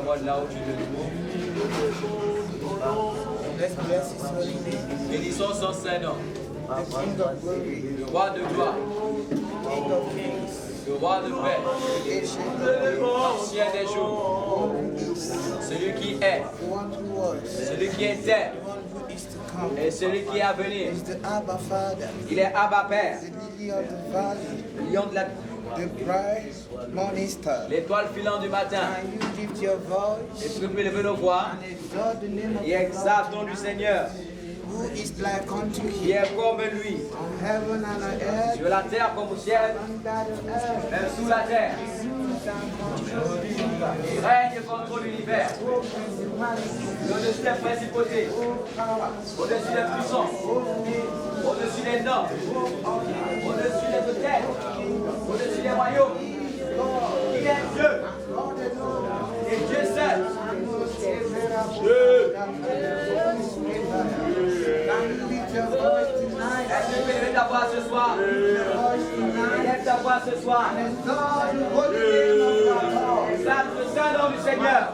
voix de là où tu te trouves. Bénissons son Saint-Nom. Le roi de gloire. Le roi de paix. L'ancien des jours. Celui qui est. Celui qui était. Et celui qui est à venir. Il est Abba Père. Le lion de la l'étoile filant du matin. Et tu peux lever nos voix et exaltons du Seigneur. Qui est comme lui. Sur la terre comme au ciel, même sous la terre. Il règne contre l'univers. Au-dessus des principautés, au-dessus des puissants, au-dessus des noms, au-dessus des hôtels, au-dessus des royaumes. Il est Dieu. Et Dieu seul. Est-ce que tu peux lever ta voix ce soir? Lève ta voix ce soir. Exalte le Saint-Nom du Seigneur.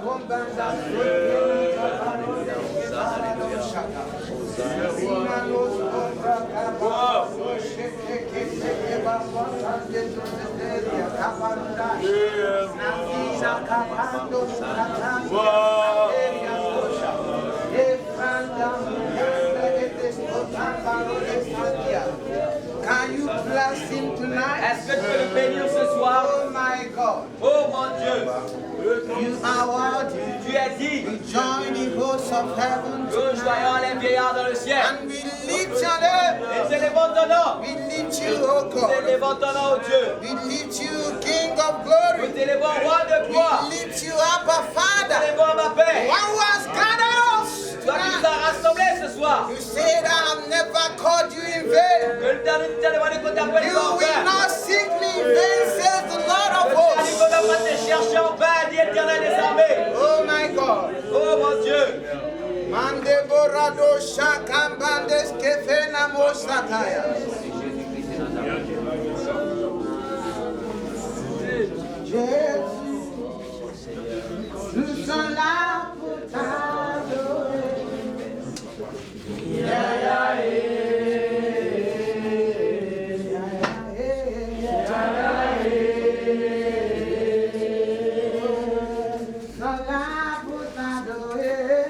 Can you bless him tonight? Est-ce que tu peux le bénir ce soir? Oh my God. Oh mon Dieu. You are worthy. Tu es digne. We join the hosts of heaven Nous joignons les vieillards dans le ciel. and we lift your name. Et nous élevons ton nom. We lift you, oh Nous God. élevons ton nom, oh Dieu. We lift you, King of glory. Nous t'élevons, roi de gloire. We lift you up, our Nous Father. t'élevons, ma paix. One who has gathered us. Toi qui nous as rassemblés ce soir. You said I have never called you in vain. Que nous t'avons demandé qu'on t'appelle You en will vain. not seek me in vain, says the Lord of Que tu as dit qu'on hosts. n'a pas te chercher en vain, dit Éternel des armées. Oh my God. Oh mon Dieu. Mande borado shakambandes kefena mosataya. Jésus, nous sommes là pour t'adorer. Nous sommes là pour t'adorer.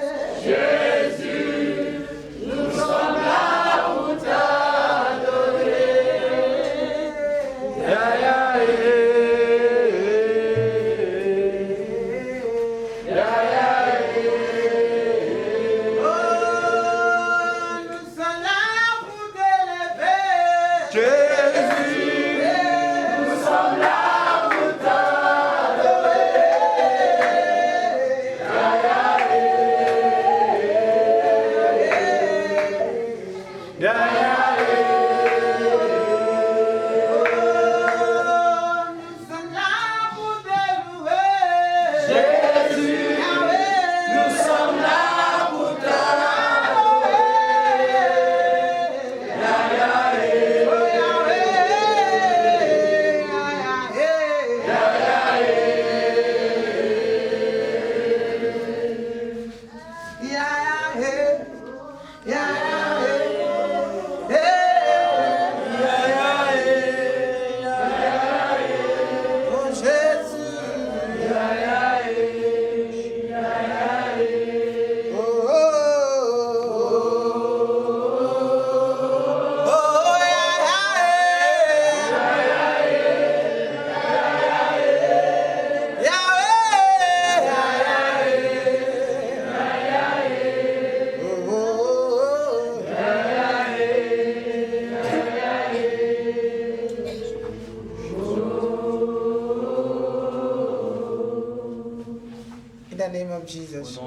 Jesus.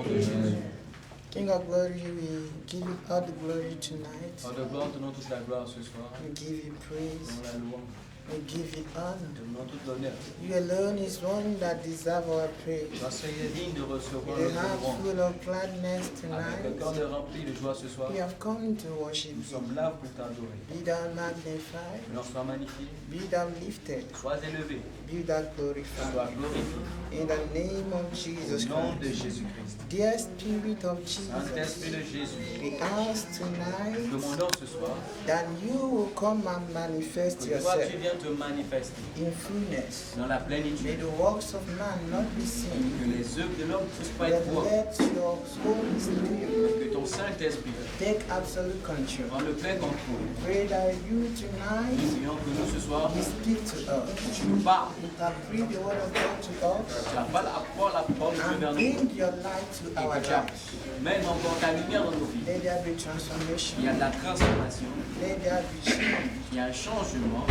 King of glory, we give you all the glory tonight. En de gloire, donnons toute la gloire ce soir. We give you praise. Donnons la louange. We give you honor. Donnons toute l'honneur. You alone is one that deserves our praise. Parce qu'il est digne de recevoir With a notre heart louange. full of gladness Avec un tonight, cœur de rempli de joie ce soir, we have come to worship nous you. sommes là pour t'adorer. Be thou magnified, Que l'on soit magnifié, be thou lifted, sois élevé, be you that glory, sois Father. glorifié. In the name of Au Jesus nom de Christ. Jésus-Christ. Dear Spirit of Saint-Esprit Jesus, de Jésus, we ask tonight demandons ce soir that you will come and manifest que toi yourself tu viens te manifester in fullness. dans la May plénitude. the works of man not be seen, Que les œuvres de l'homme ne puissent pas but être vues. let your Holy Spirit Que ton Saint-Esprit take absolute control. prenne le plein contrôle. Pray that you tonight Nous prions que nous ce soir, will speak to us. tu nous parles. You have read the word of God to us Tu as pas la parole de Dieu and vers nous. bring your light to Et our que tu as lives. mène encore ta lumière dans nos vies. Let there be Il y transformation. a de la transformation. Let there be change. Il y a un changement.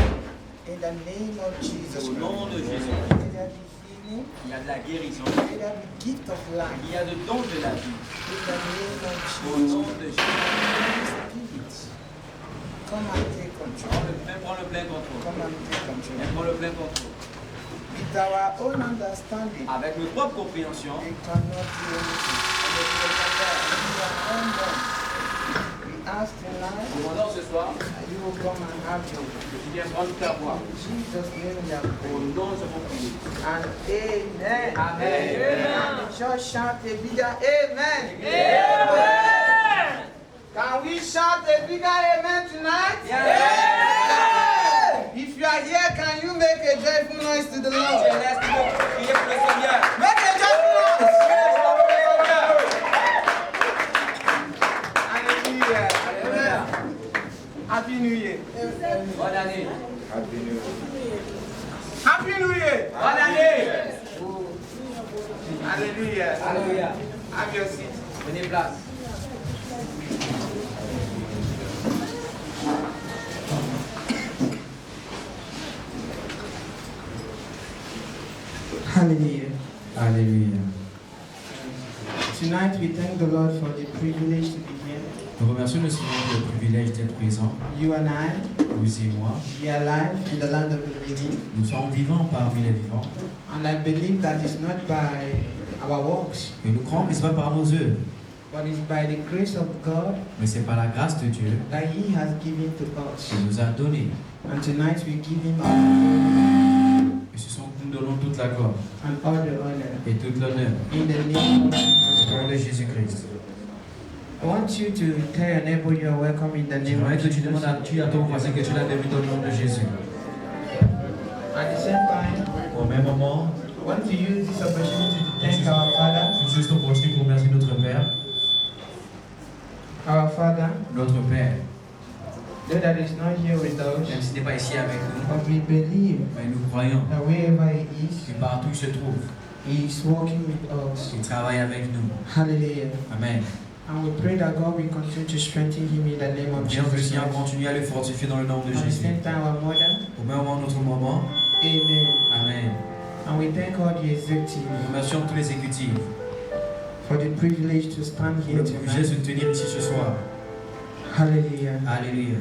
In the name of Jesus Au nom Christ. de Jésus. Let there be healing. Il y a de la guérison. Let there be gift of life. Il y a de dons de la vie. In the name of Au Jesus. nom de Jésus. Spirit, come and take control. Prends le plein contrôle. Come and take control. Prends le plein contrôle. With our own understanding, Avec notre propre compréhension, we cannot do anything. on ne peut pas faire. We are undone. We ask tonight Demandons ce soir that you will come and have your way. que tu viennes prendre ta voix. In Jesus' name we have Au prayed. nom de mon prier. And amen. Amen. And the church shout a bigger amen. Can we shout a bigger amen tonight? If you are here, can you make a joyful noise to the Lord? Laisse-nous prier pour le Seigneur. Make a joyful noise. Hallelujah. Amen. Happy New Year. Bonne année. Happy New Year. Bonne année. Hallelujah. Alléluia. Have your seat. Prenez place. Hallelujah. Alléluia. Tonight we thank the Lord for the privilege to be here. Nous remercions le Seigneur pour le privilège d'être présent. You and I, Vous et moi, we are alive in the land of the living. nous sommes vivants parmi les vivants. And I believe that it's not by our works, Et nous croyons que ce n'est pas par nos œuvres, but it's by the grace of God mais c'est par la grâce de Dieu that He has given to us. qu'il nous a donné. And tonight we give Him all the Et ce sont nous donnons toute la gloire glory and all the honor et toute l'honneur in the name of Jesus au nom de Christ. Jésus-Christ. I want you to tell your neighbor you are welcome in the name J'aimerais of que tu Jesus. demandes à ton voisin que tu l'as bienvenue dans le nom de Jésus. At the same time, Au même moment, I want to use this opportunity to thank our Father. je juste opportunité pour remercier notre Père. Our Father, Notre Père, though that is not here with même us, s'il n'est pas ici avec nous, but we believe mais nous croyons that wherever He is, que partout où il se trouve, He is working with us. il travaille avec nous. Hallelujah. Amen. And we pray that God will continue to strengthen him in the name of Prions que le Jesus Seigneur Christ. continue à le fortifier dans le nom de At the Jésus. same time, our mother, Au même moment, notre moment. amen. Amen. And we thank all the executive Nous remercions tous les exécutifs for the privilege to stand pour here le privilège tonight. de tenir ici ce soir. Hallelujah. Alléluia.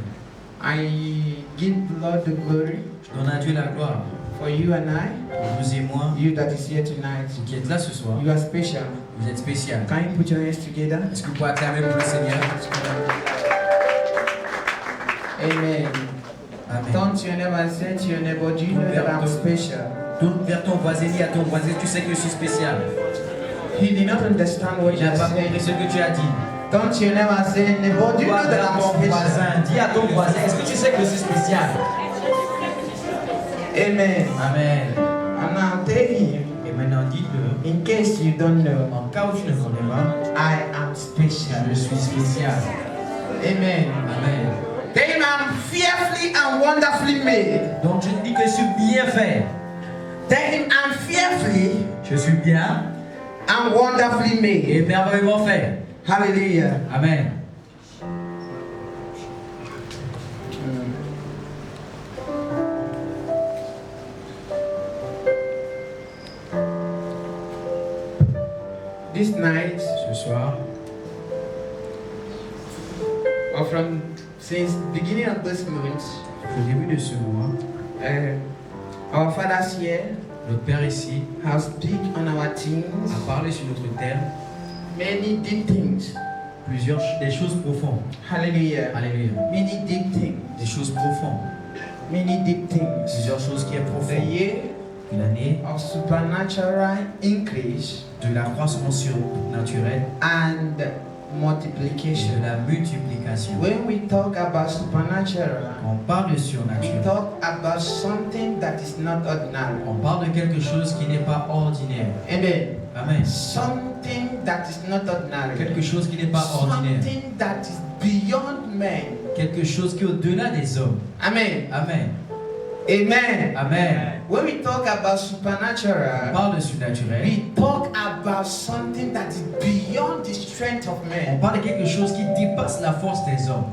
I give the Lord the glory Je donne à Dieu la gloire for you and I, pour vous et moi, you that is here tonight. vous qui êtes là ce soir. You are special. Vous êtes spécial. Can you put your hands together? Est-ce que vous pouvez acclamer pour le Seigneur? Amen. Amen. Turn to your neighbor and say to your neighbor, do you know that I'm special? Tourne vers ton voisin, dis à ton voisin, tu sais que je suis spécial. He did not understand what Il you n'a pas said. compris ce que tu as dit. Turn to your neighbor and say, neighbor, do you know Toi, that vers I'm ton special? voisin, dis à ton voisin, est-ce que tu sais que je suis spécial? Amen. Amen. And now tell him, Et maintenant, dites-le, in case you don't know, en cas où tu ne connais pas, I am special. je suis spécial. Amen. Amen. Tell him I'm fearfully and wonderfully made. Donc je te dis que je suis bien fait. Tell him I'm fearfully Je suis bien and wonderfully made. et merveilleusement fait. Hallelujah. Amen. This night, Ce soir, or from since beginning of this month, au début de ce mois, our fathers here notre Père ici have speak on our things, a parlé sur notre thème many deep things. des choses profondes. Hallelujah. Alléluia. Many deep things. Des choses profondes. Many deep things. Plusieurs choses qui est The profonde. year une année of supernatural increase de la croissance surnaturelle and et multiplication. de la multiplication. When we talk about supernatural, Quand on parle de we surnaturel, talk about something that is not ordinary. on parle de quelque chose qui n'est pas ordinaire. Amen. Amen. Something that is not ordinary. Quelque chose qui n'est pas ordinaire. Something that is beyond man. Quelque chose qui est au-delà des hommes. Amen. Amen. Amen. Amen. When we talk about On supernatural, parle de surnaturel. we talk about something that is beyond the strength of On man. parle de quelque chose qui dépasse la force des hommes.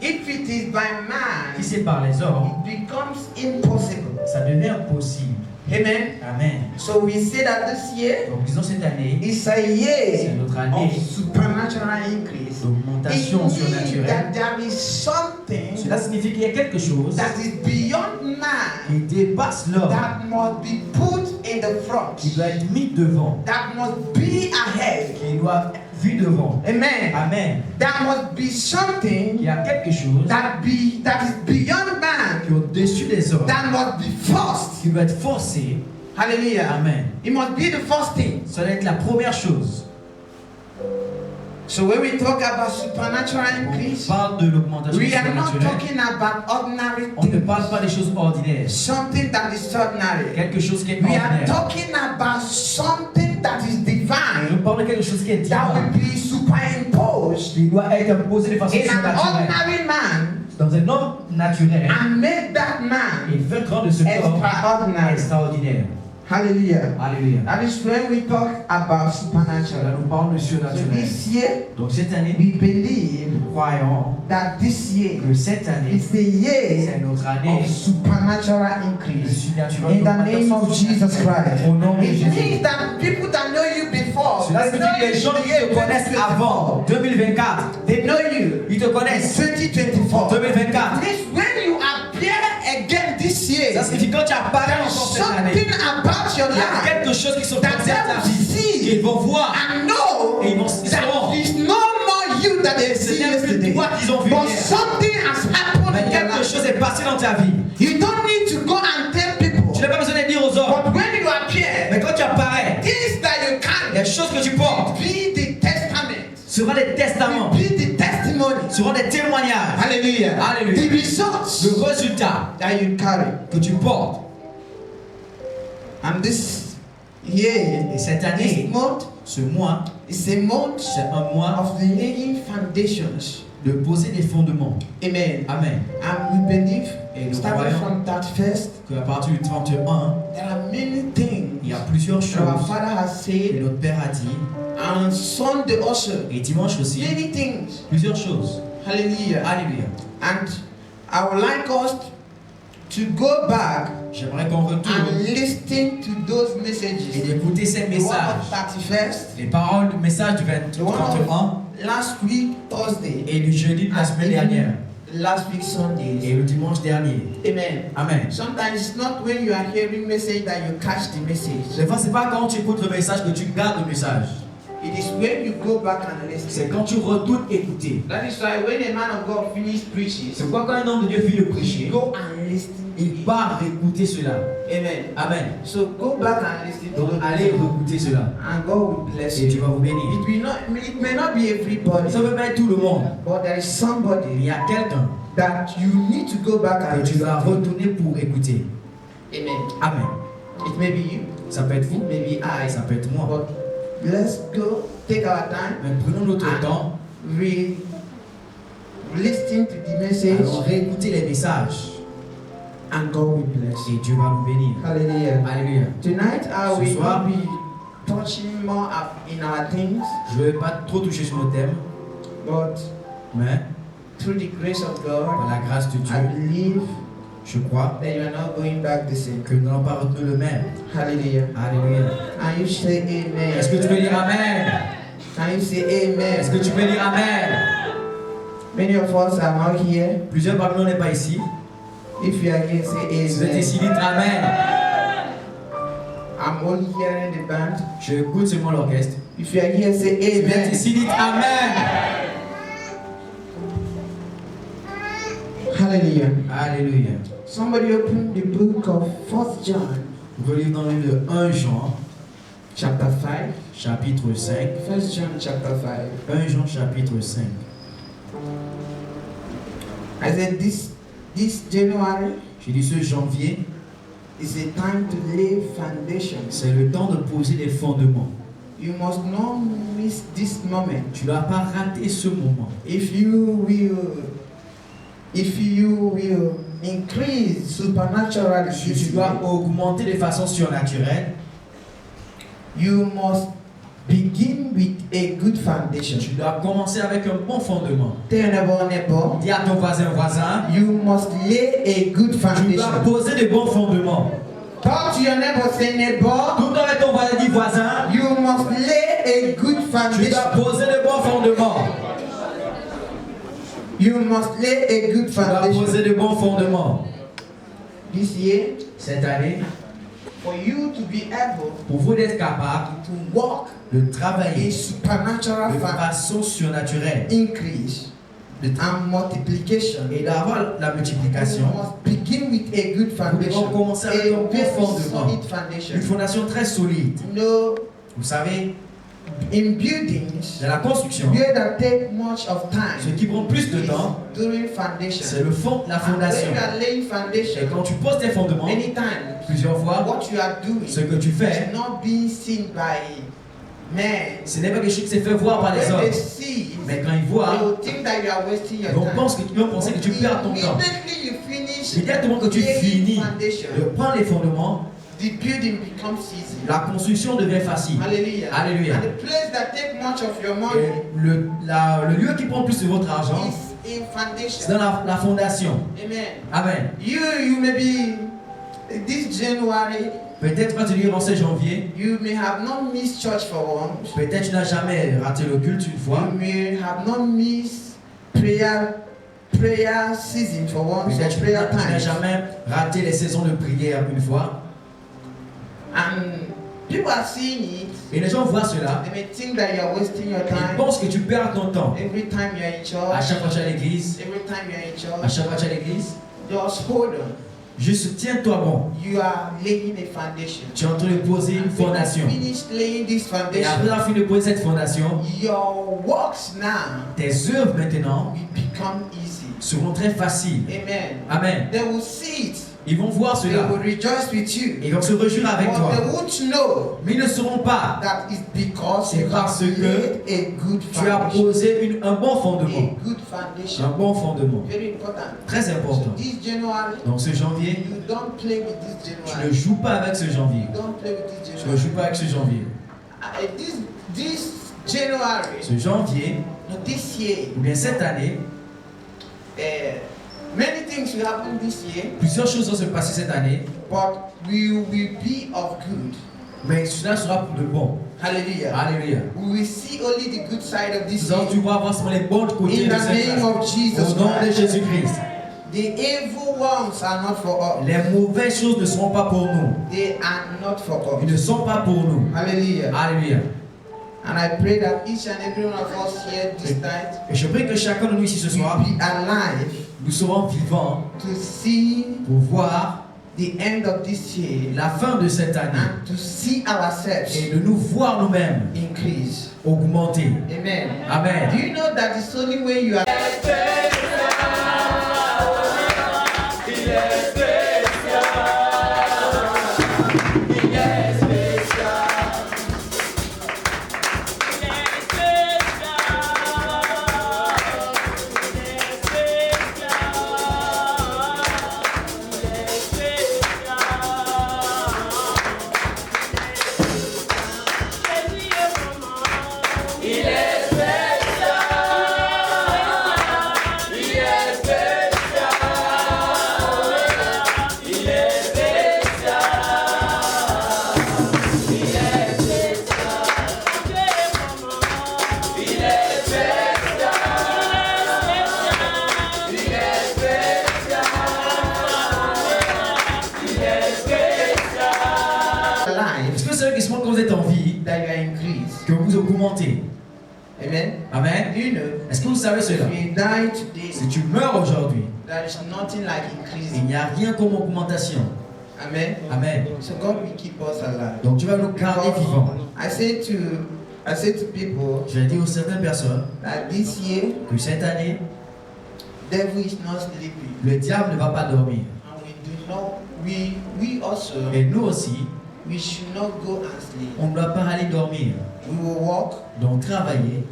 If it is by Si man, c'est par les hommes, it becomes impossible. ça devient impossible. Amen. Amen. So we say that this year Donc disons cette année, is a c'est year notre année of supernatural increase. It d'augmentation means surnaturelle. that there is something Cela signifie qu'il y a quelque chose that is beyond man qui dépasse l'homme, that must be put in the front, qui doit être mis devant, that must be ahead. qui doit être vu devant. Amen. Amen. There must be something Il y a quelque chose that is beyond man, qui est au-dessus des hommes, that must be first. qui doit être forcé. Hallelujah. Amen. It must be the first thing. Ça doit être la première chose. So when we talk about supernatural On increase, parle de l'augmentation we are not surnaturelle. talking about ordinary On ne things. parle pas des choses ordinaires. Something that is ordinary. Quelque chose qui est We are ordinaire. talking about something that is On divine, parle de quelque chose qui est that will divin, be superimposed qui doit être imposé de façon in an surnaturelle. ordinary man Dans un homme naturel, and make that man il fait rendre ce corps extraordinary. extraordinaire. Hallelujah. Alléluia. That is when we talk about Cela supernatural. nous parle de So surnaturel. this year, Donc cette année, we believe nous croyons that this year que cette année, is the year c'est notre année of supernatural de increase. surnaturel. In the name of Jesus Christ. Au nom de It Jésus. means that people that know you before, Cela they know signifie que you les gens in the qui year te connaissent 2024. avant 2024, They know you ils te in connaissent 2024. 2024. This when you appear again this year, Ça signifie quand tu apparais there is encore cette année, something about your il y a life quelque chose qui sont that passés à ta they will vie, see qu'ils vont voir and know et ils vont that sauront. it's no more you that they Ce see n'est plus yesterday. toi qu'ils ont vu But hier. something has happened Mais in your quelque life. chose est passé dans ta vie. You don't need to go and tell people. Tu n'as pas besoin de dire aux hommes. But when you appear, Mais quand tu apparais, things that you carry les choses que tu portes be the testament, seront des testaments, be the testimony. seront des témoignages. Hallelujah. Hallelujah. The results Le résultat that you carry. que tu portes. And this year, Et cette this année, month ce mois, is a month c'est un mois of laying foundations. de poser des fondements. Amen. Amen. And we believe, Et nous starting croyons from that first, qu'à partir du 31, there are many things il y a plusieurs that our choses Father has que said, notre Père a dit, and Sunday also. et dimanche aussi, Many things. plusieurs choses. Hallelujah. Alléluia. And I would like us to go back J'aimerais qu'on and retourne listen to those et messages. d'écouter ces The one messages. of 31st, Les paroles du message du the one 31 of last week, Thursday, et du jeudi de la semaine dernière last week, Sunday. et le dimanche dernier. Amen. Amen. Sometimes it's not when you are hearing message that you catch the message. Des fois, c'est pas quand tu écoutes le message que tu gardes le message. It is when you go back and C'est listen. quand tu retournes écouter. That is why when a man of God finishes preaching, C'est pourquoi quand un homme de Dieu finit de prêcher, go and listen. il part écouter cela. Amen. Amen. So go back and listen to Donc those allez messages, écouter cela and God will bless et tu you. vas vous bénir. It may not be everybody, Ça ne peut pas être tout le monde. but there is Il somebody y a quelqu'un that you need to go back and que tu dois listen to. retourner pour écouter. Amen. Amen. It may be you, Ça peut être vous, it may be I, ça peut être moi. but let's go, take our time, Mais prenons notre temps, listen to the message, allons réécouter les messages and God will bless you. et Dieu va nous bénir. Hallelujah. Alléluia. Tonight I Ce will soir, not be touching more in our things, Je ne vais pas trop toucher sur nos thèmes, but mais through the grace of par God, la grâce de Dieu, I believe je crois that you are not going back the same. que nous n'allons pas retenir le même. Hallelujah. Alléluia. And you say amen. Est-ce que tu peux dire Amen? Can you say amen? Est-ce que tu peux dire Amen? Many of us are not here. Plusieurs parmi nous n'est pas ici. If you are here, say Si vous êtes amen. ici, dites Amen. I'm only hearing the band. Je écoute seulement l'orchestre. If you are here, say Si vous êtes amen. ici, dites Amen. Hallelujah. Alléluia. Somebody open the book of 1 John. Vous lire dans le livre de 1 Jean, chapter 5. chapitre 5. 1 John chapter 5. 1 Jean, chapitre 5. I said this January J'ai dit ce janvier, is a time to lay foundation. c'est le temps de poser les fondements. You must not miss this moment. Tu ne dois pas rater ce moment. If you will increase supernaturally, Si tu dois augmenter de façon surnaturelle, you must begin with a good foundation. tu dois commencer avec un bon fondement. Tell your neighbor, Dis à ton voisin, you must lay a good tu dois foundation. poser de bons fondements. Talk to your neighbor, say neighbor, Tout avec ton voisin, dis voisin, you must lay a good tu dois foundation. poser de bons fondements. You must lay a good Tu dois foundation. poser de bons fondements. This year, Cette année, for you to be able pour vous d'être capable to walk de a travailler supernatural de façon surnaturelle increase and multiplication, et d'avoir la you multiplication, must begin with a good nous foundation, devons commencer avec un a bon very fondement, solid foundation. une fondation très solide. You know, Vous savez, in buildings, dans la construction, where that take much of ce time qui prend plus de is temps, during foundation. c'est le fond, la And fondation. when you are laying Et foundation, quand tu poses tes fondements, anytime plusieurs fois, what you are doing ce que tu fais, is not being seen by men. ce n'est pas quelque chose qui s'est fait voir par les When they hommes. see, Mais quand ils they voient, will think that you are wasting your ils vont time. penser que tu perds ton temps. Immediately you finish Immédiatement que tu laying finis foundation, de prendre les fondements, the building becomes easy. la construction devient facile. Hallelujah. Alléluia. And the place that take much of your Et money le lieu qui prend plus de votre argent, is in c'est foundation. dans la fondation. Amen. Amen. You may be this January, Peut-être quand tu lis en ce janvier, you may have not missed church for once. peut-être tu n'as jamais raté le culte une fois. You may have not missed prayer season for once, or Peut-être tu prayer n'as time. jamais raté les saisons de prière une fois. And people are seeing it. Et les gens voient cela. They may think that you are wasting your Et ils time. pensent que tu perds ton temps. Every time you are in À church, chaque fois que tu es à l'église, every time you are in à church, chaque fois que tu es à l'église, just hold on. juste tiens-toi bon. You are laying a foundation. Tu es en train de poser une And when fondation. you finish laying this Et après foundation, avoir fini de poser cette fondation, your works now tes œuvres maintenant will become easy. seront très faciles. Amen. Amen. They will see it. Ils vont voir They cela. will rejoice with you. Ils vont se réjouir avec But toi. they won't know Mais ils ne sauront pas. that it's because C'est you parce have que laid a good Tu as foundation. posé un bon fondement. A good Un foundation. bon fondement. Very important. Très So important. this January, Donc ce janvier, you don't play with this tu January. ne joues pas avec ce janvier. You don't play with this Tu ne January. joues pas avec ce janvier. This January, Ce janvier, no, this year, ou bien cette année, many things will happen this year, plusieurs choses vont se passer cette année, but we will be of good. mais cela sera pour de bon. Hallelujah. Alléluia. We will see only the good side of this Donc tu year. vas voir seulement les bons côtés In de the cette name année. of Jesus Au nom de Christ. Jésus-Christ. The evil ones are not for us. Les mauvaises choses ne seront pas pour nous. They are not for Ils ne us. sont pas pour nous. Hallelujah. Alléluia. And I pray that each and every one of us here this night Et je prie que chacun de nous ici ce soir, will be alive nous serons vivants to see pour voir the end of this year la fin de cette année and to see ourselves et de nous voir nous-mêmes increase. augmenter. Amen. Amen. Do you know that it's only when you are alive, Est-ce que c'est seulement quand vous êtes en vie that you are increased. que vous augmentez? Amen. Amen. Do you know? Est-ce que vous savez cela? If you die today, Si tu meurs aujourd'hui, there is nothing like il increasing. n'y a rien comme augmentation. Amen. Amen. So God will keep us alive. Donc tu vas nous garder vivants. I say to people Je dis aux certaines personnes that this year, que cette année, devil is not sleeping. le diable ne va pas dormir. And we also, Et nous aussi, we should not go and sleep. on ne doit pas aller dormir. We will walk Donc travailler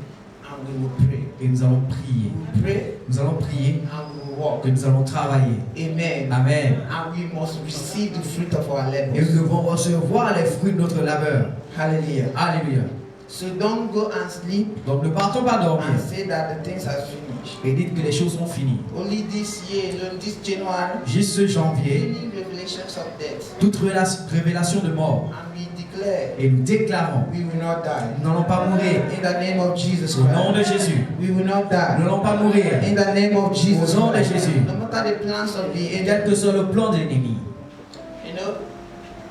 and we will pray. et nous allons prier. We will pray Nous allons prier and we will walk. et nous allons travailler. Amen. Amen. And we must receive the fruit of our Et nous labor. devons recevoir les fruits de notre labeur. Hallelujah. Alléluia. So don't go and sleep Donc ne partons pas dormir and say that the things are finished. et dites que les choses sont finies. Only this year, alone, this January, Juste ce janvier, any revelations of death. toute révélation de mort. And we declare Et nous déclarons, we will not die. nous n'allons pas mourir. In the name of Jesus Au nom Christ. de Jésus. We will not Nous die. n'allons pas mourir. In the name of Jesus Au nom de Christ. Jésus. No matter the plans of the Quel enemy. que soit le plan de l'ennemi. You know,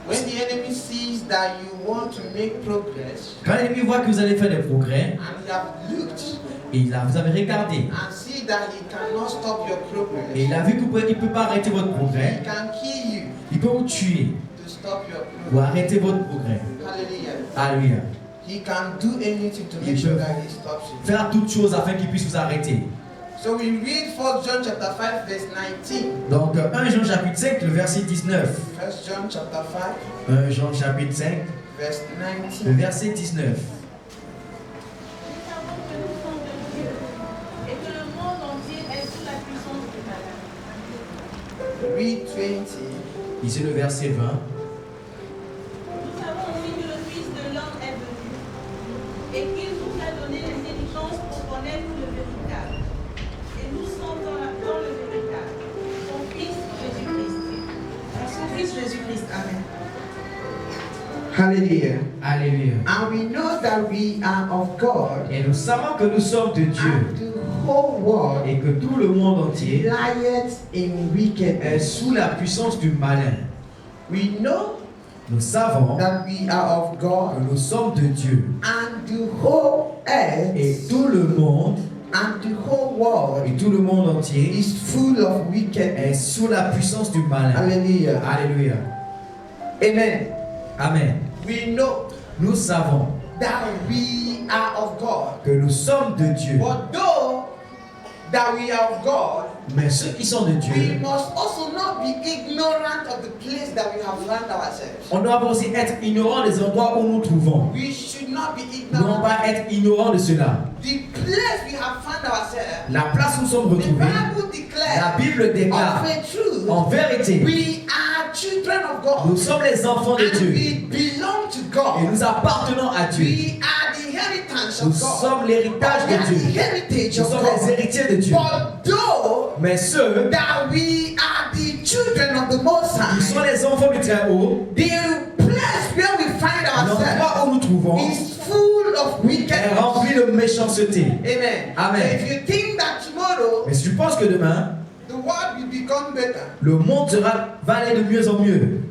when the enemy sees that you want to make progress Quand l'ennemi voit que vous allez faire des progrès, and he have looked et vous avez regardé, and see that he cannot stop your et progress, il a vu qu'il ne peut pas arrêter votre he progrès, can kill you il peut vous tuer to stop your ou progress. arrêter votre progrès. Hallelujah. Alléluia. He can do anything to Il make sure peut that he stops you. faire toutes choses afin qu'il puisse vous arrêter. So we read 1 John chapter 5 verse 19. Donc 1 Jean chapitre 5, le verset 19. 1 John chapter 5 1 Jean chapitre 5, verse le 19. verset 19. Nous savons que nous sommes de Dieu et que le monde entier est sous la puissance du malin. Read 20. Ici le verset 20. Nous savons aussi que le Fils de l'homme est venu et qu'il nous a donné l'intelligence pour connaître le véritable. Et nous sommes dans le véritable, son Fils Jésus-Christ. En son Fils Jésus-Christ. Amen. Hallelujah. Alléluia. And we know that we are of God, Et nous savons que nous sommes de Dieu and the whole world et que tout le monde entier lieth in est wickedness. sous la puissance du malin. We know Nous savons that we are of que God, nous sommes de Dieu and the whole et earth tout le monde and the whole world et tout le monde entier is full of est wickedness. sous la puissance du malin. Hallelujah. Alléluia. Amen. Amen. We know Nous savons that we are of God. que nous sommes de Dieu. But though that we are of God, Mais ceux qui sont de we Dieu, must also not be ignorant of the place that we have found ourselves. on doit aussi être ignorant des endroits où nous nous trouvons. We should not be Nous ne devons ignorant. pas être ignorant de cela. The place we have found ourselves, La place où nous sommes the retrouvés, Bible la declares Bible déclare, of a truth, en vérité, we are children of nous God. sommes les enfants de And Dieu we belong to et God. nous appartenons à Dieu. We are the inheritance Nous of God. sommes l'héritage We are de the Dieu. heritage Nous of sommes les God. héritiers de Dieu. But though Mais ceux that we are the children of the Most qui sont High, les enfants du Très-Haut, the place where we find ourselves l'endroit où nous trouvons is full of est wickedness. rempli de méchanceté. Amen. Amen. So if you think that tomorrow Mais si tu penses que demain, the world will become better, le monde va aller de mieux en mieux,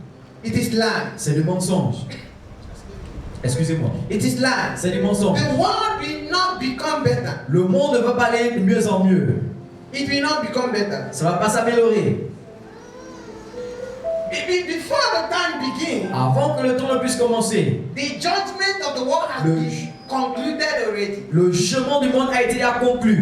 it is lie. c'est du mensonge. Excusez-moi. It is lie. C'est du mensonge. The world will not become better. Le monde ne va pas aller de mieux en mieux. It will not become better. Ça ne va pas s'améliorer. Before the time begins, Avant que le temps ne puisse commencer, the judgment of the world has Le- been concluded already. le chemin du monde a été accompli.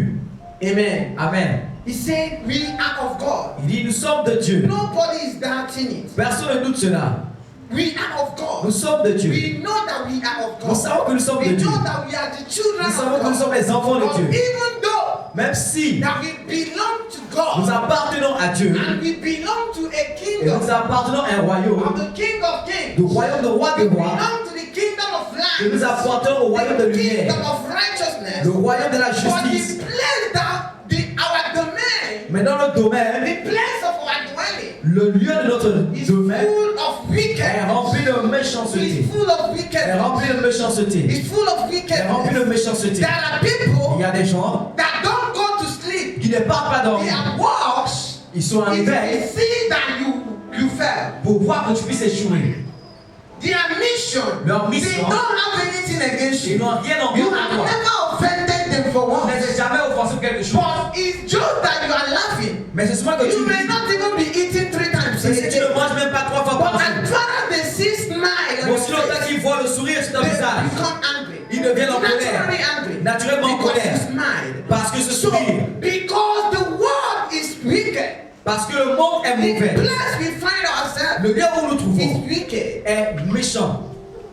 Amen. Amen. He said, we are of God. Il dit, nous sommes de Dieu. Nobody is doubting it. Personne ne doute cela. We are of God. Nous sommes de Dieu. We know that we are of Nous God. savons que nous sommes de We Dieu. know that we are the children Nous savons of que nous sommes God. les enfants de But Dieu. even though Même si that we belong to nous God appartenons à Dieu and we belong to a et kingdom nous appartenons à un royaume, of the King of Kings, du royaume de roi we de roi, belong to the kingdom of et nous light, appartenons au royaume de the lumière, kingdom of righteousness. le royaume de la But justice. the place that our domain, Mais dans le domaine, the place of our dwelling, le lieu de notre is domaine full of est wickedness. rempli de méchanceté. Is full of Est wickednest. rempli de méchanceté. Is full of Est rempli de wickedness. méchanceté. There are Il people y a des gens that don't go to sleep. qui ne partent pas dormir. Their works Ils sont en is to veille see that you fail. pour voir que tu puisses échouer. Their mission, Leur they mission, don't have anything against ils you. n'ont rien en You contre have toi. never offended them for Tu once. ne les as jamais offensé pour quelque chose. But it's just that you are laughing. Mais c'est seulement que tu You may ris. not even be eating 3 times a Mais si tu ne day. manges même pas 3 fois par But héritage. become angry. Il devient en Naturally colère. angry. Naturellement en Because colère. he's mad. Parce que ce So, sourire. because the world is wicked, Parce que le monde est the mauvais. place we find ourselves Le lieu où nous nous is trouvons wicked. est méchant.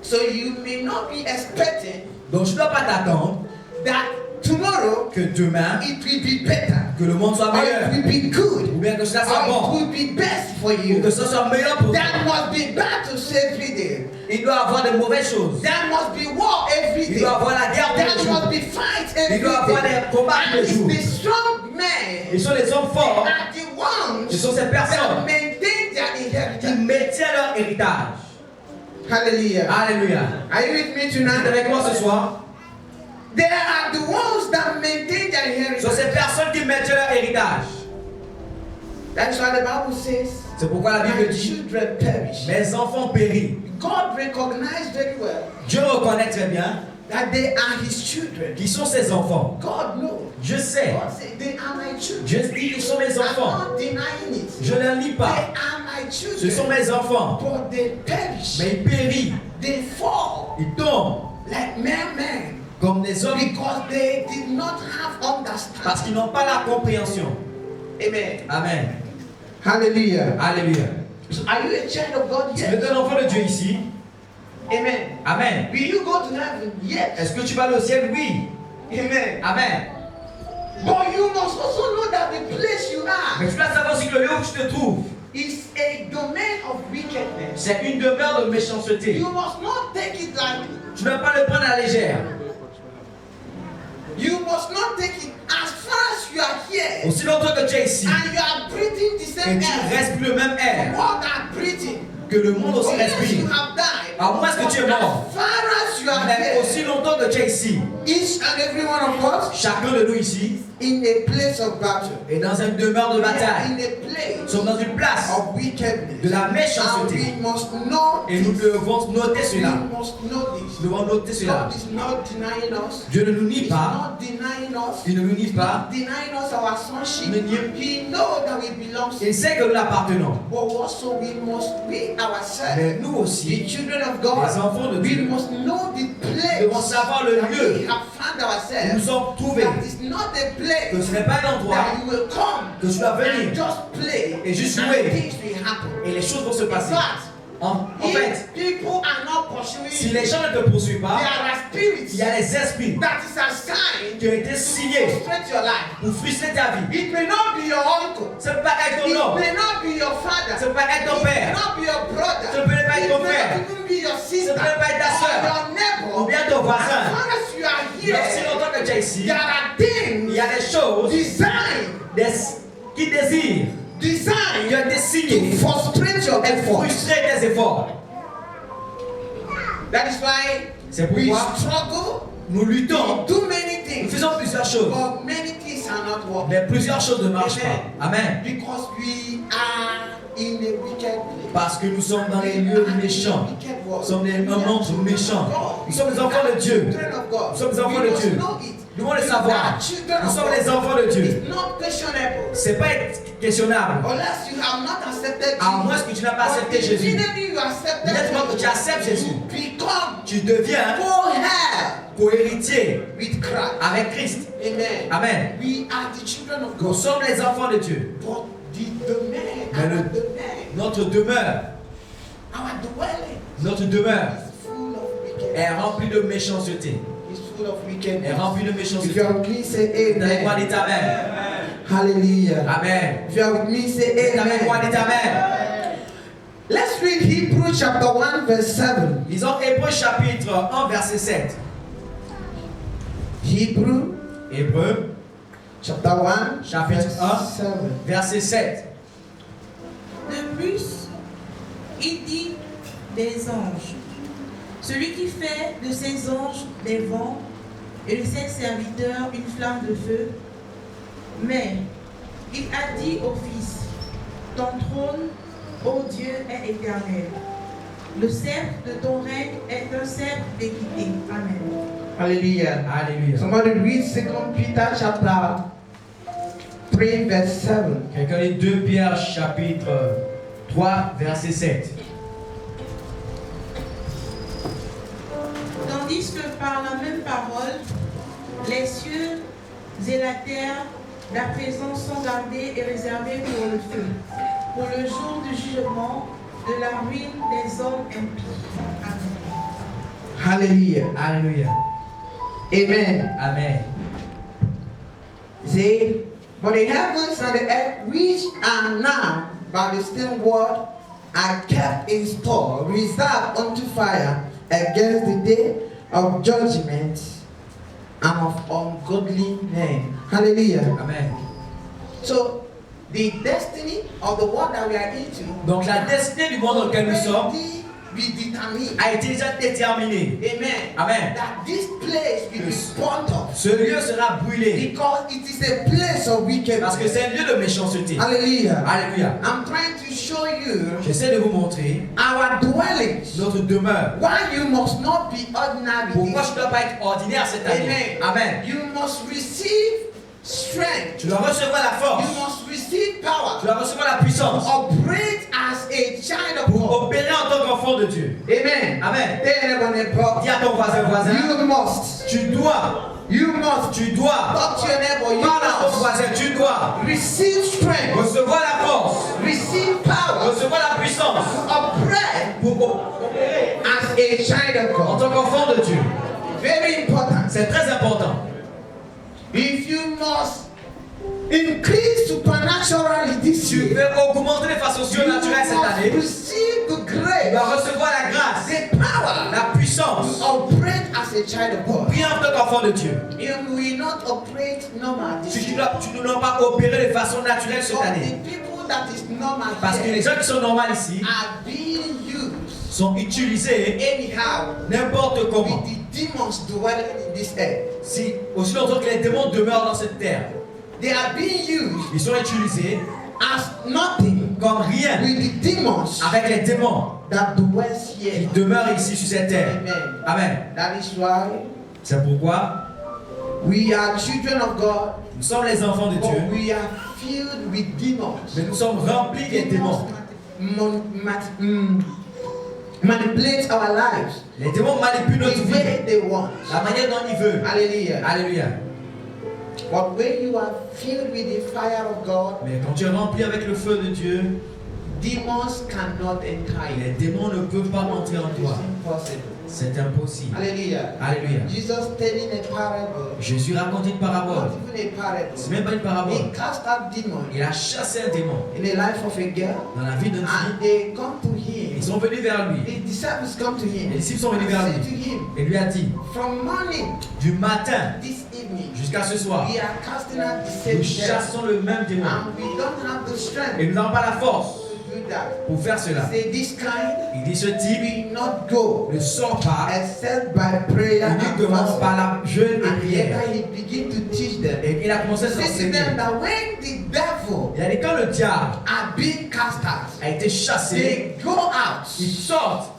So you may not be expecting Donc je ne dois pas t'attendre that tomorrow que demain, it will be better, que le monde soit or meilleur. it will be good, Ou bien que cela soit or it bon. will be best for Ou you. que ce soit meilleur pour toi. There must be battles every day. Il doit avoir de mauvaises choses. There must be war every Il day. doit avoir la guerre tous There les jours. must be fights Il every doit avoir day. des combats tous And les jours. it's the strong men Ils sont les hommes forts. are the ones Ce sont ces that personnes maintain their qui inheritance. maintiennent leur héritage. Hallelujah. Alléluia. Are you with me Vous êtes tonight? avec moi ce soir? There are the ones that maintain their Ce sont inheritance. ces personnes qui maintiennent leur héritage. That's why the Bible says, C'est pourquoi la my Bible dit, children perish. mes enfants périssent. God recognized very well Dieu reconnaît très bien that they are his children. qui sont ses enfants. God knows. Je sais. God said, they are my children. Dieu dit qu'ils sont mes I'm enfants. not denying it. Je ne le lis They pas. are my Ce children. sont mes enfants. But they perish. Mais ils périssent. They fall Ils tombent like men comme des hommes because they did not have parce understanding. qu'ils n'ont pas la compréhension. Amen. Amen. Hallelujah. Alléluia. So are you a child of God? Tu Yes. es un enfant de Dieu ici? Amen. Amen. Will you go to heaven? Yes. Est-ce que tu vas au ciel? Oui. Amen. Amen. But you must also know that the place you are Mais tu dois savoir aussi que le lieu où tu te trouves, is a domain of wickedness. c'est une demeure de méchanceté. You must not take it lightly. Tu ne dois pas le prendre à la légère. You must not take it as far as you are here Aussi longtemps que tu es ici and you are breathing the et same tu air. respires le même The air world are breathing. que le monde aussi Unless you respire. have died. À moins que tu es mort. As far as you are Mais here, aussi longtemps que tu es ici, each and every one of us chacun de nous ici in a place of battle. est dans une demeure de We are bataille. in a Nous place sommes dans une place of wickedness. de la And méchanceté. we must know Et nous this. devons noter We cela. must know this. Nous devons noter cela. God is not denying us. Dieu ne nous nie He's pas. not denying us. Il ne nous nie He's pas. not denying us our sonship. Il ne nie- He knows that we belong to Il Him. sait que nous l'appartenons. But also we must be ourselves. Mais nous The aussi, children of les God, enfants de we Dieu, must know the place nous devons savoir le that lieu we have found où nous ourselves. sommes trouvés. That is not a Que place ce n'est pas un endroit that you will come que tu dois and venir just play et juste and jouer. things will happen. Et les choses vont se In passer. fact, En fait, if people are not pursuing si you, les gens ne te poursuivent pas, there are spirits il y a les esprits that is assigned qui ont été to signés frustrate your life. pour frustrer ta vie. It may not be your uncle. Ça ne peut pas être ton It oncle. may not be your father. Ça ne peut pas être ton It may père. not be your brother. Ça ne peut pas être It ton may frère. not even be your sister. Ça ne peut pas être ta or sœur. your neighbor. Ou bien ton As voisin. far as you are Mais aussi here, longtemps que tu es ici, there are il things y a des choses designed qui désirent, qui ont été to signées frustrate your pour effort. frustrer tes efforts. That is why C'est we pourquoi struggle. nous We luttons, do many nous things, faisons plusieurs choses, but many things are not working. mais plusieurs choses ne marchent pas. Amen. Because we are in a wicked place. Parce que nous sommes dans les lieux méchants. Wicked Nous world. sommes un monde méchant. God. Nous sommes les enfants de Dieu. Children of God. Nous sommes les enfants We de must Dieu. know it. Nous devons le We savoir. are children Nous of sommes God. les enfants de Dieu. It's not questionable. C'est pas questionnable. Unless you have not accepted À moins Jesus. que tu n'as pas accepté But Jésus. immediately you accepted Immédiatement que tu acceptes Jésus, you become tu deviens co-heir co-héritier with Christ. avec Christ. Amen. Amen. We are the children of Nous God. sommes les enfants de Dieu. But the domain, Mais our le- domain, Notre demeure, our dwelling notre demeure is full of wickedness. est remplie de méchanceté. Is full of Est wickedness. remplie de If méchanceté. you are with me, say Avec moi, amen. dites Amen. Hallelujah. Amen. If you are with me, say Dites avec moi, amen. dites Amen. Let's read Hebrews chapter 1 verse 7. Lisons Hébreux chapitre 1 verset 7. Hebrew Hébreux chapter 1 Chapitre verse 1. 7. verset 7. De plus, il dit des anges. Celui qui fait de ses anges des vents et de ses serviteurs une flamme de feu. Mais il a dit au Fils, ton trône, ô Dieu, est éternel. Le sceptre de ton règne est un sceptre d'équité. Amen. Hallelujah. Alléluia. Somebody read 2 Peter chapter 3 verse 7. Quelqu'un lit 2 Pierre chapitre 3 verset 7. Tandis tandis que par la même parole, les cieux et la terre d'à présent sont gardés et réservés pour le feu, pour le jour du jugement, de la ruine des hommes impies. Amen. Hallelujah. Alléluia. Amen. Amen. See, but the heavens and the earth, which are now by the same word, are kept in store, reserved unto fire against the day of judgment and of ungodly men. Hallelujah. Amen. So, the destiny of the world that we are into, Donc la destinée du monde dans lequel nous sommes be determined. a été déjà déterminée. Amen. Amen. That this place will be burnt up. Ce lieu sera brûlé Because it is a place of wickedness. parce que c'est un lieu de méchanceté. Hallelujah. Alléluia. I'm trying to show you J'essaie de vous montrer our dwellings. notre demeure. Why you must not be ordinary. Pourquoi je ne dois pas être ordinaire cette année? Amen. You must receive strength. Tu dois recevoir la force. You must receive power. Tu dois recevoir la puissance Operate as a child of pour God. opérer en tant qu'enfant de Dieu. Amen. Amen. Tell everyone, bro. Dis à ton voisin, You must. tu dois Talk to your neighbor. You parle à ton must voisin, tu dois receive strength. recevoir la force, Receive power. recevoir la puissance Operate pour opérer as a child of en God. tant qu'enfant de Dieu. Very important. C'est très important. If you must increase supernaturally this Tu year, veux augmenter de façon surnaturelle cette année. receive the Tu grace, dois recevoir la grâce, the power, la puissance operate as a child of God. prier en tant qu'enfant de Dieu. You will not operate normal this Tu year. ne dois pas opérer de façon naturelle cette But année. the people that is normal Parce que les here gens qui sont normaux ici are being used sont utilisés anyhow n'importe comment. with the demons dwelling in this earth. Si, aussi longtemps que les démons demeurent dans cette terre, They are being used ils sont utilisés as nothing comme rien with the demons avec les démons that dwells qui here. demeurent ici sur cette terre. Amen. Amen. That is why C'est pourquoi we are children of God, nous sommes les enfants de but Dieu, we are filled with demons. mais nous sommes remplis des démons. Manipulate our lives Les démons manipulent notre the vie, way they want. la manière dont ils veulent. Hallelujah. Alléluia. But when you are filled with the fire of God, Mais quand tu es rempli avec le feu de Dieu, demons cannot enter les you. démons ne peuvent pas entrer en It's toi. impossible. C'est impossible. Hallelujah. Alléluia. Jesus telling a parable, Jésus raconte une parabole. not even a parable. C'est même pas une parabole. He cast out demons Il a chassé un démon in the life of a girl, dans la vie d'une and fille. they come to him. Ils sont venus vers lui. The disciples come to him Les disciples sont and venus vers say to lui him, et lui a dit, from morning du matin this evening, jusqu'à ce soir, we are casting out the same nous devil, chassons le même démon. and we don't have the strength Et nous n'avons pas la force to do that. pour faire cela. Say this kind Il dit, ce type will not go ne sort pas except by prayer and uniquement par fasting. la jeûne et And prière. later he begin to teach them. Et il a commencé à Say to s'enseigner. them that when the devil Il a dit, quand le diable are being cast out, a été chassé, they go out. ils sortent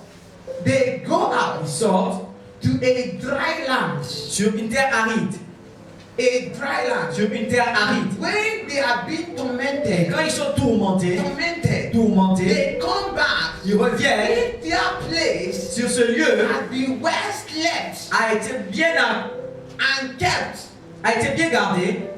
Ils sortent to a dry land. sur une terre aride. A dry land. Sur une terre aride. When they are being Et tormented, quand ils sont tourmentés, they come back. ils reviennent If their place sur ce lieu, had been well slept a été bien, and kept, gardé.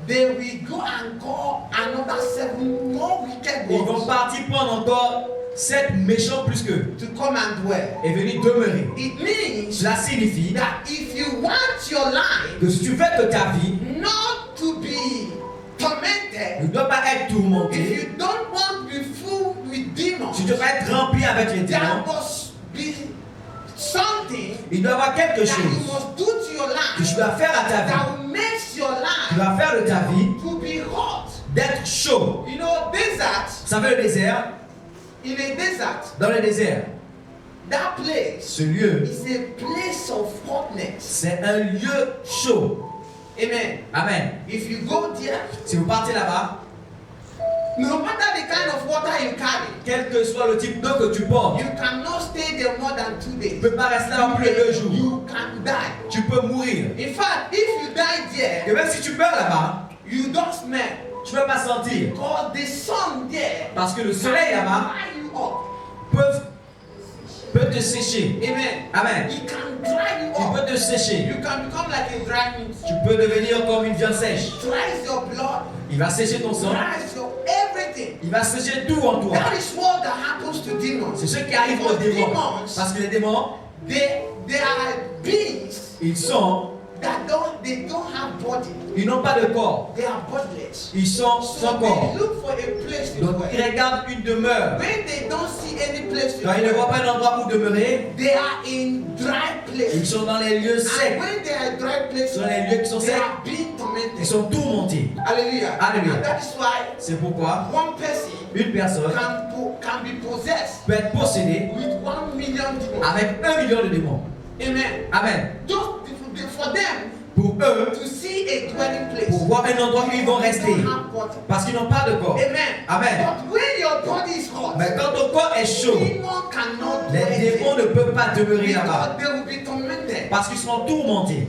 they will go and call another 7 more wicked Ils vont ones partir prendre encore 7 méchants plus qu'eux to come and dwell. et venir demeurer. It means Cela signifie that if you want your life que si tu veux que ta vie not to be tormented, ne doit pas être if tourmentée, you don't want to be full with demons, si tu veux être rempli avec les there démons, must be something il doit y avoir quelque that you chose must do to your que life tu dois faire à ta vie. that will make your Tu life dois faire de ta vie to be hot. d'être chaud. You know, desert, Vous savez, le désert, in a desert, dans le désert, that place ce lieu, is a place of hotness. c'est un lieu chaud. Amen. Amen. If you go there, Si vous partez là-bas, no matter the kind of water you carry, quel que soit le type d'eau que tu portes, you cannot stay there more than 2 days. tu ne peux pas rester là plus de 2 jours. You can die. Tu peux mourir. In fact, if you die Et there, même si tu meurs là-bas, you don't smell. tu ne peux pas sentir. Because the sun there Parce que le soleil là-bas fry you up. peut peut te sécher. Amen. Amen. He can dry you Il up. peut te sécher. You can become like a dry meat. Tu peux devenir comme une viande sèche. Dries your blood. Il va sécher ton sang. Dries your everything. Il va sécher tout en toi. That is what that happens to demons. C'est ce qui arrive aux démons. Parce que les démons, They are beings ils sont, that they don't have body. ils n'ont pas de corps. They are bodiless. Ils sont So sans corps. they look for a place to Donc ils dwell. regardent une demeure. When they don't see any place to Quand ils ne voient dwell, pas un endroit où demeurer, they are in dry ils places. sont dans les lieux And secs. when they are in dry places, Sur les lieux qui sont they secs, are being ils tormented. sont tourmentés. Hallelujah. Hallelujah. And that is why C'est pourquoi one person une personne can be possessed peut être possédée with 1 million demons. avec 1 million de démons. Amen. Amen. Just for them Pour eux, to see a dwelling place. pour voir un endroit où ils vont They rester. don't have body. Parce qu'ils n'ont pas de corps. Amen. Amen. But when your body is hot, Mais quand ton corps est chaud, demon cannot dwell les démons there ne peuvent pas demeurer là-bas. because they will be tormented. Parce qu'ils seront tourmentés.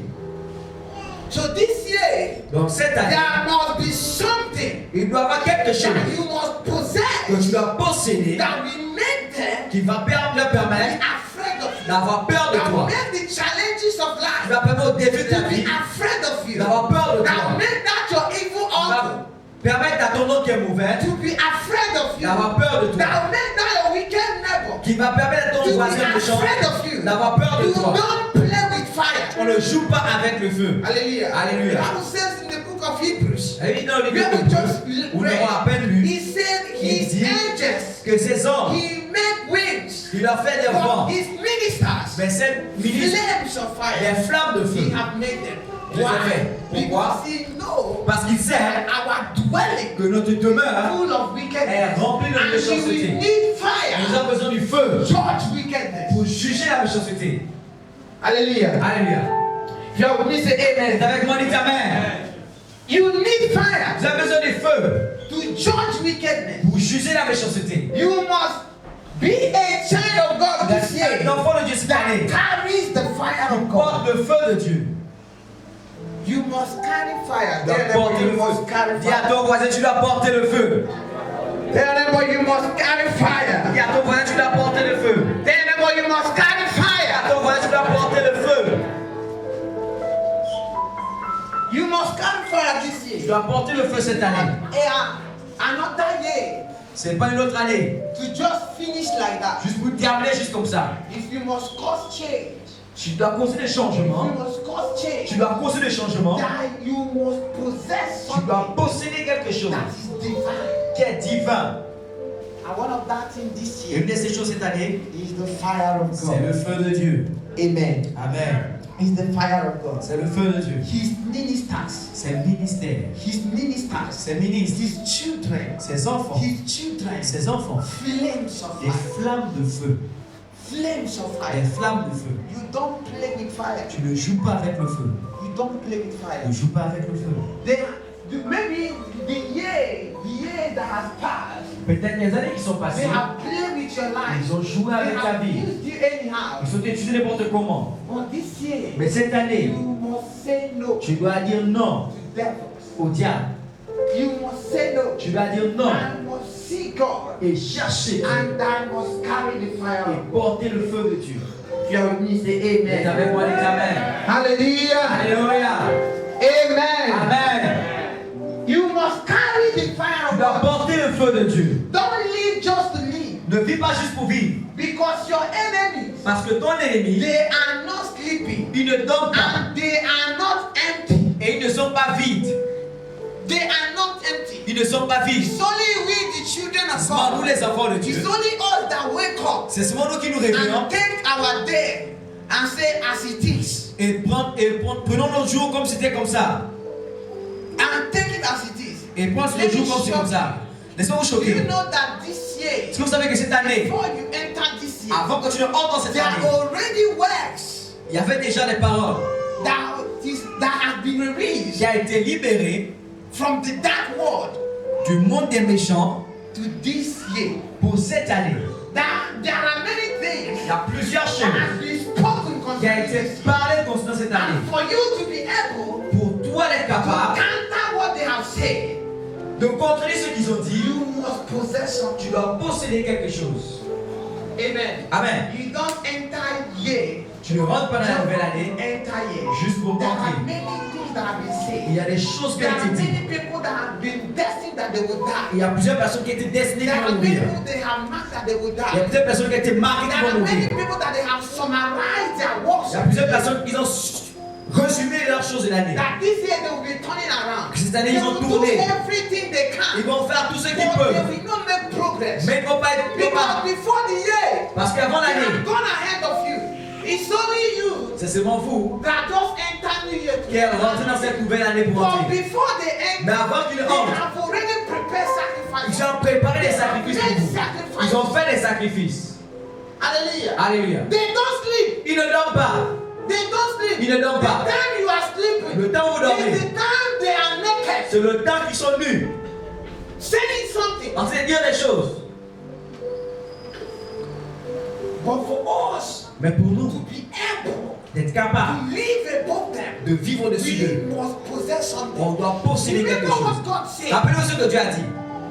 So this year, Donc cette année, there must be something il doit y avoir quelque chose that you must que possess tu dois posséder that will make them qui va leur be permettre afraid of you. d'avoir peur de That will toi. make the challenges of Qui life va permettre au défi de to la be vie afraid of you. d'avoir peur de That toi. will make that your evil Qui va uncle permettre à ton oncle qui est mauvais to be afraid of you. d'avoir peur de toi. That will make that your wicked neighbor Qui va permettre à to ton be voisin méchant afraid of you. d'avoir peur de You toi. don't play with fire. On ne joue pas avec le feu. Hallelujah. Alléluia. The Bible says in the book of Hebrews, Et dans le we livre have de just Dieu, où nous read, avons à peine lu, he said il his dit angels, que ces anges, he made wings il a fait des for vents, his ministers, mais ces ministres, flames of fire. des flammes de He feu. have made them. Il les a Why? fait. Pourquoi? Because he knows Parce qu'il sait that our dwelling que notre demeure full of est wickedness, remplie de and we méchanceté. will need Nous fire avons besoin du feu to judge wickedness. pour juger la méchanceté. Hallelujah. Alléluia. If you are with me, say C'est amen. avec moi, dites Amen. You need fire Vous avez besoin du feu to judge wickedness. pour juger la méchanceté. You must be a child of God this year L'enfant de Dieu cette année that carries the fire of God. porte le feu de Dieu. You must carry fire. Tu dois Tell them porter you le must feu. carry Dis à fire. ton voisin, tu dois porter le feu. Tell them you must carry fire. Dis à ton voisin, tu dois porter le feu. Tell them you must carry Dis à fire. ton voisin, tu dois porter le feu. You must carry fire this Tu year. dois porter le feu cette année. Another year C'est pas une autre année. to just finish like that. Juste pour terminer juste comme ça. If you must cause change, Tu dois causer des you changements. must cause change. Tu dois causer des changements. That you must possess Tu dois something posséder quelque chose that is divine. qui est divin. And one of that thing this Et year une de ces choses cette année, is the fire of c'est le God. feu de Dieu. Amen. Amen. Is the fire of God. C'est le feu de Dieu. His ministers, C'est le ministère. his ministers, Ses ministres. his children, Ses enfants. his children, Ses enfants. flames of Des fire, flammes de feu. flames of Des fire. flammes de feu. You don't play with fire. Tu ne joues pas avec le feu. You don't play with Tu fire. ne joues pas avec le feu. Maybe the year that has passed, Peut-être les années qui sont they passées, have played with your life. ils ont joué They avec ta have vie. used you anyhow. Ils sont utilisés n'importe comment. But this year, Mais cette année, you must say no tu dois dire non to devils. au diable. You must say no. Tu dois dire non I must see God. et chercher Dieu And I must carry the fire et of God. porter le feu de Dieu. If you are with me, say Et amen. avec moi, dites Amen. Hallelujah. Alléluia. Amen. Amen. You must carry the fire Tu of dois God. porter le feu de Dieu. Don't live just to live. Ne vis pas juste pour vivre. Because your enemies, Parce que ton ennemi, they are not sleeping. il ne dort pas. And they are not empty. Et ils ne sont pas vides. They are not empty. Ils ne sont pas vides. It's only we, the children of Seulement nous, God. les enfants de Dieu. It's only us that wake up C'est seulement nous qui nous réveillons and take our day and say as it is. et prenons notre jour comme c'était comme ça. And take it as it is. Et prenons le jour comme c'est comme ça. Laissez-moi vous Do you choquer. know that this year, Est-ce que vous savez que cette année, before you enter this year, avant que tu ne entres dans cette there are année, already works il y avait déjà des paroles that have been released qui a été libérées from the dark world du monde des méchants to this year. pour cette année. That there are many things Il y a plusieurs that choses have been spoken qui a concerning été this year. parlé concernant cette année. And for you to be able Pour toi d'être to capable counter what they have said, de contredire ce qu'ils ont dit, you must possess something. tu dois posséder quelque chose. Amen. Amen. You don't enter here. Tu ne rentres pas dans la nouvelle année Enter here. juste pour There are entrer. many things that have been said. Il y a des choses qui There ont are été dites. many people that have been destined that they will Il die. y a plusieurs personnes qui étaient destinées There qui are vont many mourir. people they have marked that they will Il y a die. plusieurs personnes qui ont été marquées qui There vont are many mourir. people that they have summarized their works. Il y a plusieurs personnes qui ont résumé leurs choses de l'année. That this year they will be turning around. Que cette année, They ils vont will do tourner. everything they can. Ils vont faire tout ce qu'ils But they peuvent. will not make progress. Mais ils ne vont pas être Because before the year, parce qu'avant they have l'année, gone ahead of you. It's only you c'est seulement vous that just enter New Year. qui êtes rentrés dans cette nouvelle année pour But entrer. before they Mais enter, avant qu'ils they entrent, have already prepared sacrifices. ils ont préparé des sacrifices pour vous. Ils ont fait des sacrifices. Hallelujah. Alléluia. They don't sleep. Ils ne dorment pas. They don't sleep. Ils ne dorment The pas. time you are sleeping Le temps où vous is dormez, the time they are naked. c'est le temps qu'ils sont nus. Saying something. En train de dire des choses. But for us Mais pour nous, to be able d'être capable to live above them, de vivre au-dessus we d'eux, must possess something. on doit posséder quelque Remember chose. what God said. Rappelez-vous ce que Dieu a dit.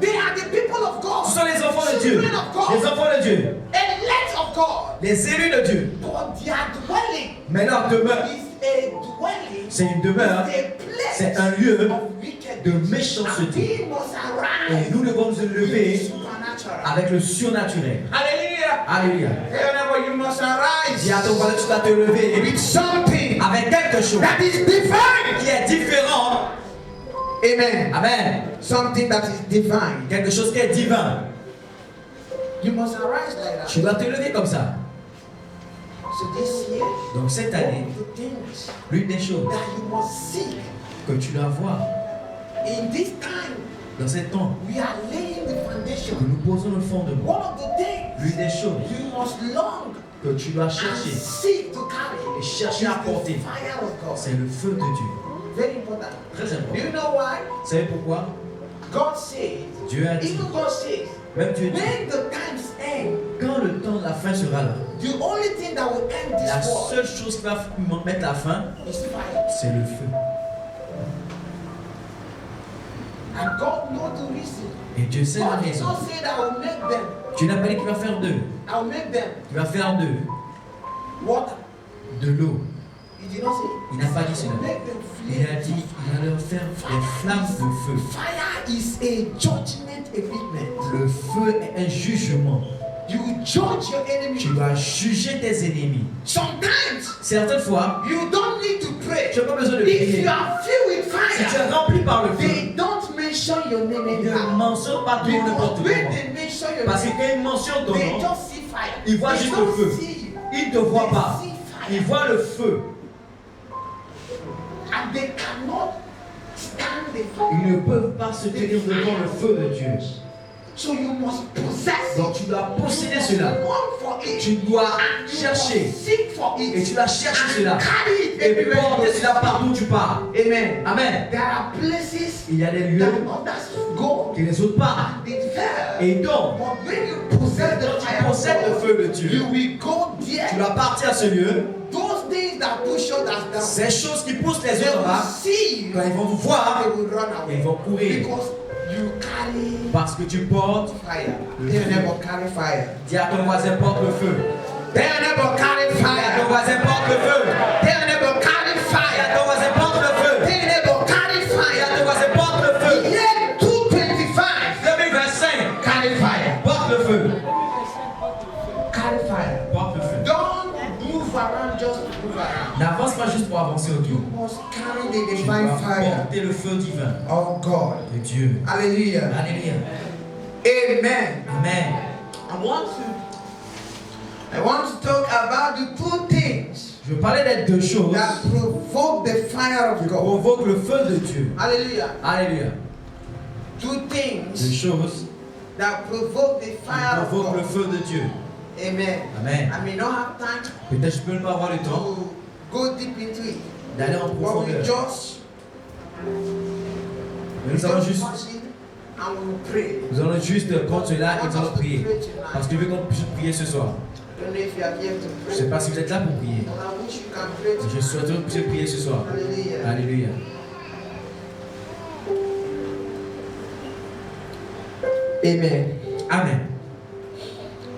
They are the people of God. Ce sont les enfants de Dieu. Children of God. Les enfants de Dieu. Elect of God. Les élus de Dieu. But their dwelling Mais leur demeure, is a dwelling. c'est une demeure, Is a place c'est un lieu of wickedness. de méchanceté. And we must Et arise nous devons nous in the lever supernatural. avec le surnaturel. Hallelujah. Alléluia. Wherever you must Dis à ton arise voisin, tu dois te lever with something avec quelque chose that is divine. qui est différent. Amen. Amen. Something that is divine. Quelque chose qui est divin. You must arise like that. Tu dois te lever comme ça. So this year, Donc cette one année, of the things l'une des choses that you must seek que tu dois voir in this time, dans ces temps we are laying the que foundation. nous posons le fondement, One of the things l'une des choses you must long que tu dois and chercher seek to carry et is chercher à the porter, fire of God. c'est le feu de Dieu. Very important. Très Do important. you know why? Vous savez pourquoi? God says, Dieu a dit, even God says, même Dieu dit, when the times end, quand le temps de la fin sera là, the only thing that will end la this world seule chose qui va mettre la fin, is fire. c'est le feu. And God knows the reason. Et Dieu sait la God did raison. not say that I will make them. Dieu n'a pas dit qu'il va faire d'eux. I will make them Il va faire d'eux water. de l'eau. He did not say. Il n'a pas dit cela. Make them Il a dit qu'il va leur faire des flammes de feu. Fire is a judgment equipment. Le feu est un jugement. You judge your enemy. Tu dois juger tes ennemis. Sometimes Certaines fois, you don't need to pray. tu n'as pas besoin de If prier. you are filled with Si tu es fire, rempli par le feu, they don't mention your name ils ne anyhow. mentionnent pas ton nom n'importe Because when comment. they mention your Parce que name, quand ils mentionnent ton they nom, just see fire. ils voient They juste don't le feu. see you. Ils ne te voient pas. They see fire. Ils voient le feu. And they cannot stand the fire. Ils ne peuvent pas se tenir devant le feu de Dieu. So you must possess Donc it. tu dois posséder You must cela. long for it. Tu dois And you chercher. must seek for it. Et tu dois chercher And cela. carry it Et everywhere you porter go. cela partout où tu pars. Amen. Amen. There are places Il y a des lieux that others go que les autres partent. and they fail. Et donc, But when you possess the quand tu fire of possèdes le God, feu de you Dieu, will go tu there. dois partir à ce lieu. Those things that push others down, Ces choses qui poussent les they autres en will bas, see you. quand ils vont vous voir, They will run ils away. vont courir. Because you carry Parce que tu portes. fire. They never carry fire. Dis à ton voisin, porte le feu. They never carry Dis à ton fire. voisin, porte le feu. They never carry Dis à fire. ton voisin, porte le feu. They never carry Dis à ton fire. voisin, porte le feu. Year 225. 2025, Carry fire. porte le feu. Carry fire. Porte le feu. Don't move around just to move around. N'avance pas juste pour avancer autour. You must carry the Tu divine dois fire porter le feu divin of God. de Dieu. Hallelujah. Alléluia. Amen. Amen. I want to talk about the two things Je parlais des deux choses that provoke the fire of qui God. provoquent le feu de Dieu. Hallelujah. Alléluia. Two Deux things choses that provoke the qui fire of provoquent le God. feu de Dieu. Amen. Amen. I may not have time Peut-être je peux ne pas avoir le temps to go deep into it, d'aller en but we profondeur. just Mais nous allons juste, watch it and we will pray. nous allons juste prendre cela et I nous want allons us to prier. pray tonight. Parce que je veux qu'on puisse prier ce soir. I don't know if you are here to Je ne pray. sais pas si vous êtes là pour prier. But I wish you can pray Je tonight. souhaite que vous puissiez prier ce soir. Hallelujah. Alléluia. Amen. Amen.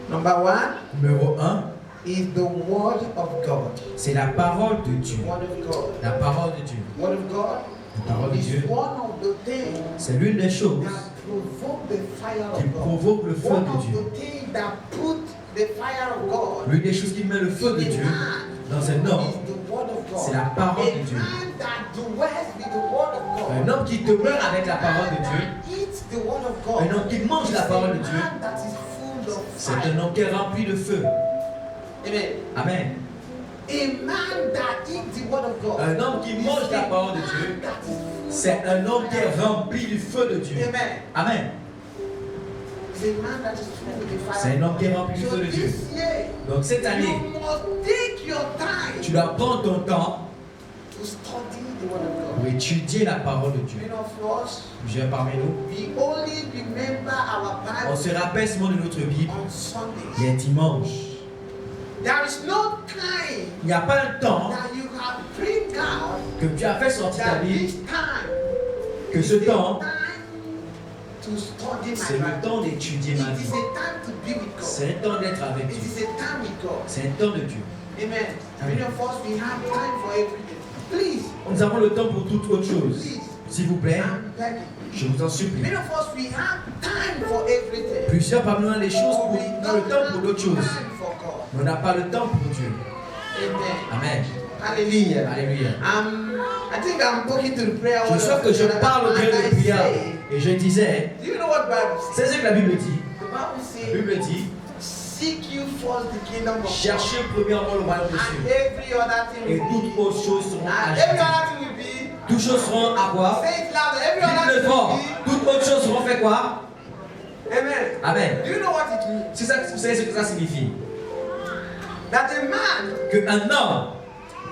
Number one, Numéro 1, is the word of God. c'est la parole de Dieu. Word of God. La parole de Dieu. Word of God La parole de is Dieu, one of the things c'est l'une des choses that provoke the fire qui of God. provoque le feu One de of Dieu. the things that put the fire of God L'une des choses qui met le feu de Dieu dans un homme, is the word of God. c'est la parole de A Dieu. man that dwells with the word of God. Un homme qui demeure avec la parole de Dieu, Eats the word of God. un homme qui mange la parole de Dieu, Man that is full of c'est fire. un homme qui est rempli de feu. Amen. Amen. A man that eats the word of God. Un homme qui mange la parole de Dieu, That is full c'est un homme qui est rempli du feu de Dieu. Amen. Amen. Is a man that is full with the fire. C'est un homme qui est rempli du So feu de Dieu. this year, Donc cette année, you must take your time tu dois prendre ton temps to study the word of pour God. étudier la parole de Dieu. Many of us, Plusieurs parmi nous, we only remember our on Bible se rappelle seulement de notre Bible on Sundays. les dimanches. There is no time Il n'y a pas un temps that you have bring out que tu as fait sortir ta that Bible, this time que is ce a temps, time to study c'est my le Bible. temps d'étudier ma It is vie. a time to be with God. C'est un temps d'être avec It Dieu. is a time with God. C'est un temps de Dieu. Amen. Amen. Many of us, we have time for everything. Please, Nous avons le temps pour toute autre chose. please, S'il vous plaît, I'm begging. je vous en supplie. Many of us, we have time for everything. Plusieurs parmi nous ont les choses But pour, we dans le don't temps pour have d'autres choses. time for God. Mais on n'a pas le temps pour Dieu. Amen. Amen. Hallelujah. Alléluia. I think I'm talking to the prayer. Je sens que je parle au Dieu de prière. say, Et je disais, do you know what Bible says? c'est ce que la Bible dit. The Bible La says, Bible dit, seek you first the kingdom of God. cherchez premièrement le royaume des And cieux. every other thing Et will toutes be. autres choses seront And every ajoutées. other thing will be. Toutes choses seront à quoi? Say it loud. Every other Dites-le thing fort. will be. Toutes autres choses seront fait quoi? Amen. Amen. Do you know what it means? C'est ça, vous savez ce que ça signifie? That a man Qu'un homme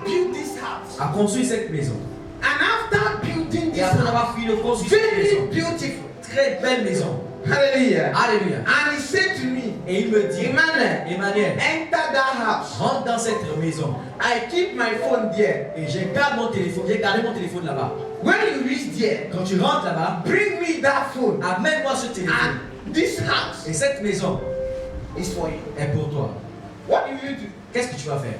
built this house. a construit cette maison. And after building Et this après house, avoir fini de construire cette very maison, beautiful. très belle maison. Hallelujah. Alléluia. And he said to me, Et il me dit, Emmanuel, Emmanuel, enter that house. rentre dans cette maison. I keep my phone there. Et j'ai gardé mon téléphone, j'ai gardé mon téléphone là-bas. When you reach there, Quand tu rentres là-bas, bring me that phone. amène-moi ce téléphone. And this house Et cette maison is for you. est pour toi. What do you do? Qu'est-ce que tu vas faire?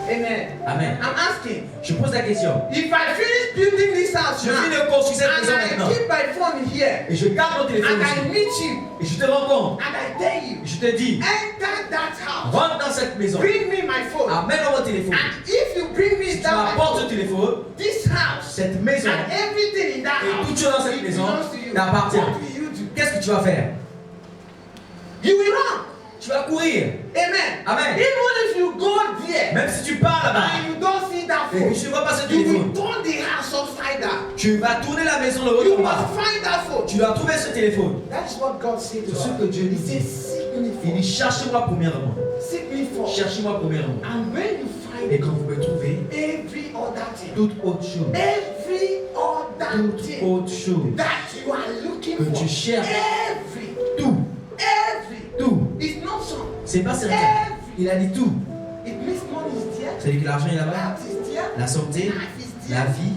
Amen. Amen. I'm asking. Je pose la question. If I finish building this house Je now, finis de construire cette maison and I maintenant. keep my phone here, Et je garde mon téléphone and I ici. meet you, Et je te rencontre. and I tell you, Et je te dis, enter that house. rentre dans cette maison. Bring me my phone. Amène-moi mon téléphone. And if you bring me Si tu that my apportes ce phone, téléphone, this house cette maison and everything in that et house toute chose dans cette it maison belongs to you. t'appartient. What will you do? Qu'est-ce que tu vas faire? You will run. Tu vas courir. Amen. Amen. Even if you go there Même si tu pars là-bas and you don't see that et phone, que tu ne vois pas ce you will téléphone, turn the house upside down. tu vas tourner la maison de haut You en bas. must find that phone. Tu dois trouver ce téléphone. That is what God said to C'est ce us. que Dieu He nous dit. said, seek me Il dit, first. cherchez-moi premièrement. Seek me first. Cherchez-moi premièrement. And when you find Et it, quand vous me trouvez, every other thing, toute autre chose, every other toute thing autre chose that you are looking que for, tu cherches, every, tout, it's not some. c'est pas certain. Il a dit tout. It means money is there, C'est-à-dire que l'argent est là-bas, health is there, la santé, life is la there, vie,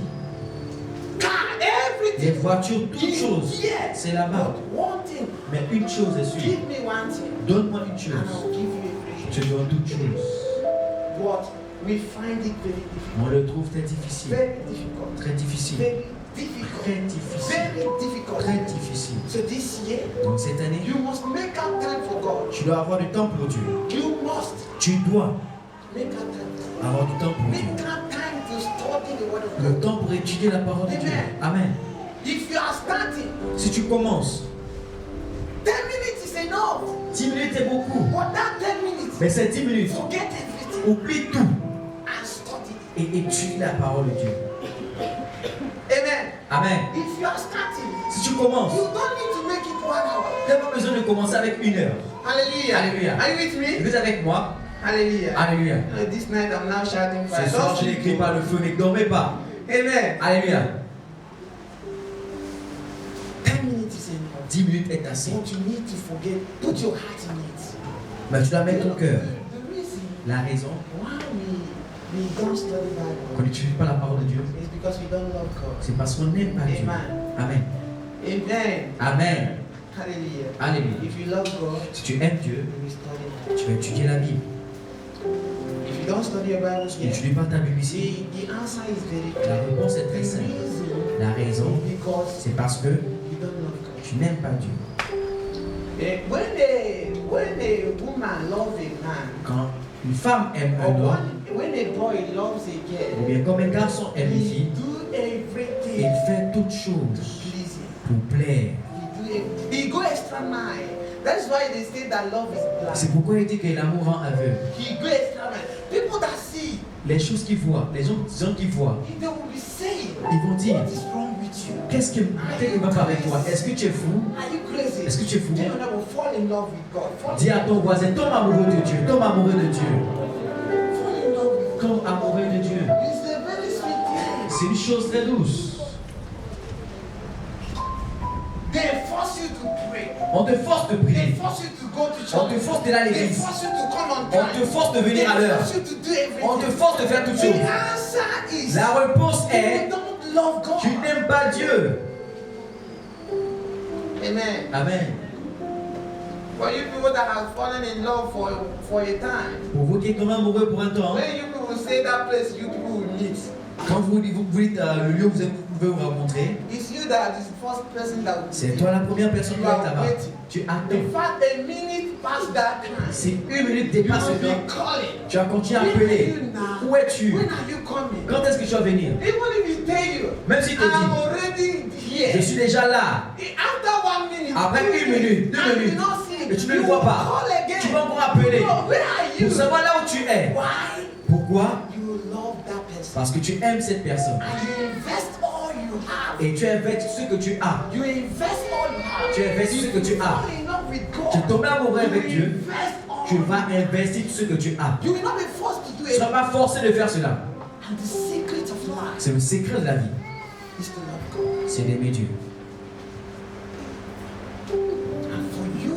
car, les everything voitures, toutes is choses, there. c'est là-bas. But one thing, Mais une chose est sûre, give me one thing, donne-moi une and chose, I'll give you everything. je te donne toute chose. But we find it very difficult. On le trouve très difficile, Very difficult. très difficile, Very difficult. très difficile, Very difficult. très difficile. So this year, Donc cette année, you must make out time for God. tu dois avoir du temps pour Dieu. You must Tu dois make out time for God. avoir du temps pour Dieu. Make out time to study the word of Le God. temps pour étudier la parole de Dieu. Amen. If you are starting, Si tu commences, 10 minutes is enough. 10 minutes est beaucoup. But that 10 minutes, Mais ces 10 minutes, forget everything oublie tout and study. et étudie la parole de Dieu. Amen. Amen. If you are starting, Si tu commences, you don't need to make it 1 hour. tu n'as pas besoin de commencer avec 1 heure. Hallelujah. Alléluia. Are you with me? Vous êtes avec moi? Hallelujah. Alléluia. This night I'm now shouting fire. Ce soir, je n'écris pas le feu, ne dormez pas. Amen. Alléluia. 10 minutes is enough. 10 minutes est assez. But you need to forget, put your heart in it. Mais tu dois mettre ton cœur. The reason La raison why we don't study qu'on Bible n'utilise pas la parole de Dieu, is because we don't love God. c'est parce qu'on n'aime pas Dieu. Amen. Amen. Amen. Amen. Hallelujah. Alléluia. If you love God, Si tu aimes Dieu, you will study. tu vas étudier la Bible. If you don't study your Bible Si tu here, ne lis pas ta Bible ici, the answer is very la clear. réponse est très The simple. reason La raison, is because c'est parce que you don't love God. tu n'aimes pas Dieu. When a woman loves a man, Quand une femme aime or un homme, when a boy loves a ou girl, bien comme un garçon aime une he fille, do everything il fait toutes to choses please him. pour plaire. He go extra mile. That's why they say that love is C'est blind. pourquoi il dit que l'amour rend aveugle. He go extra mile. People that see, Les choses qu'ils voient, les gens qui voient, they will be saying, ils vont dire, what is wrong with you? qu'est-ce qui ne va pas avec toi? Est-ce que tu es fou? Are you crazy? Est-ce que tu es fou? Tell your neighbor, fall in love with God. Dis à ton voisin, tombe amoureux de Dieu, tombe amoureux de Dieu, Fall in love with God. tombe amoureux de Dieu. It's a very sweet thing. C'est une chose très douce. They force you to pray. On te force de They prier. force you to go to church. On te force d'aller à They l'église. force you to come on On te time. force de venir à They l'heure. force you to do everything. On te force de faire toutes The choses. answer is La réponse you est, don't love God. tu n'aimes pas Dieu. Amen. Amen. For you people that have fallen in love for a time, Pour vous qui êtes tombés amoureux pour un temps, when you people say that place you people will meet, quand vous dites le lieu où vous pouvez vous rencontrer, it's you that is the first person that will c'est toi la première personne qui va être là-bas. Tu In attends. fact, a minute past that time, Si une minute you dépasse will ce temps, be calling. tu vas continuer à Where are appeler. you now? Où es-tu? When are you coming? Quand est-ce que tu vas venir? Even if he tell you, Même s'il te I'm dit, already je here. suis déjà là. After 1 minute, Après 1 minute, 2 and you minutes, do not see him, et tu ne le you vois will pas, call again. tu vas encore appeler No, where are you? pour savoir là où tu es. Why? Pourquoi? You love that person. Parce que tu aimes cette personne. And you invest all you have. Et tu investis ce que tu as. You invest all you have. Tu investis ce que tu as. Fall in love with God. Tu tombes amoureux avec You Dieu. invest all Tu you vas have. investir tout ce que tu as. You will not be forced to do Tu ne seras it. pas forcé de faire cela. And the secret of life C'est le secret de la vie. is to love God. C'est d'aimer Dieu. And for you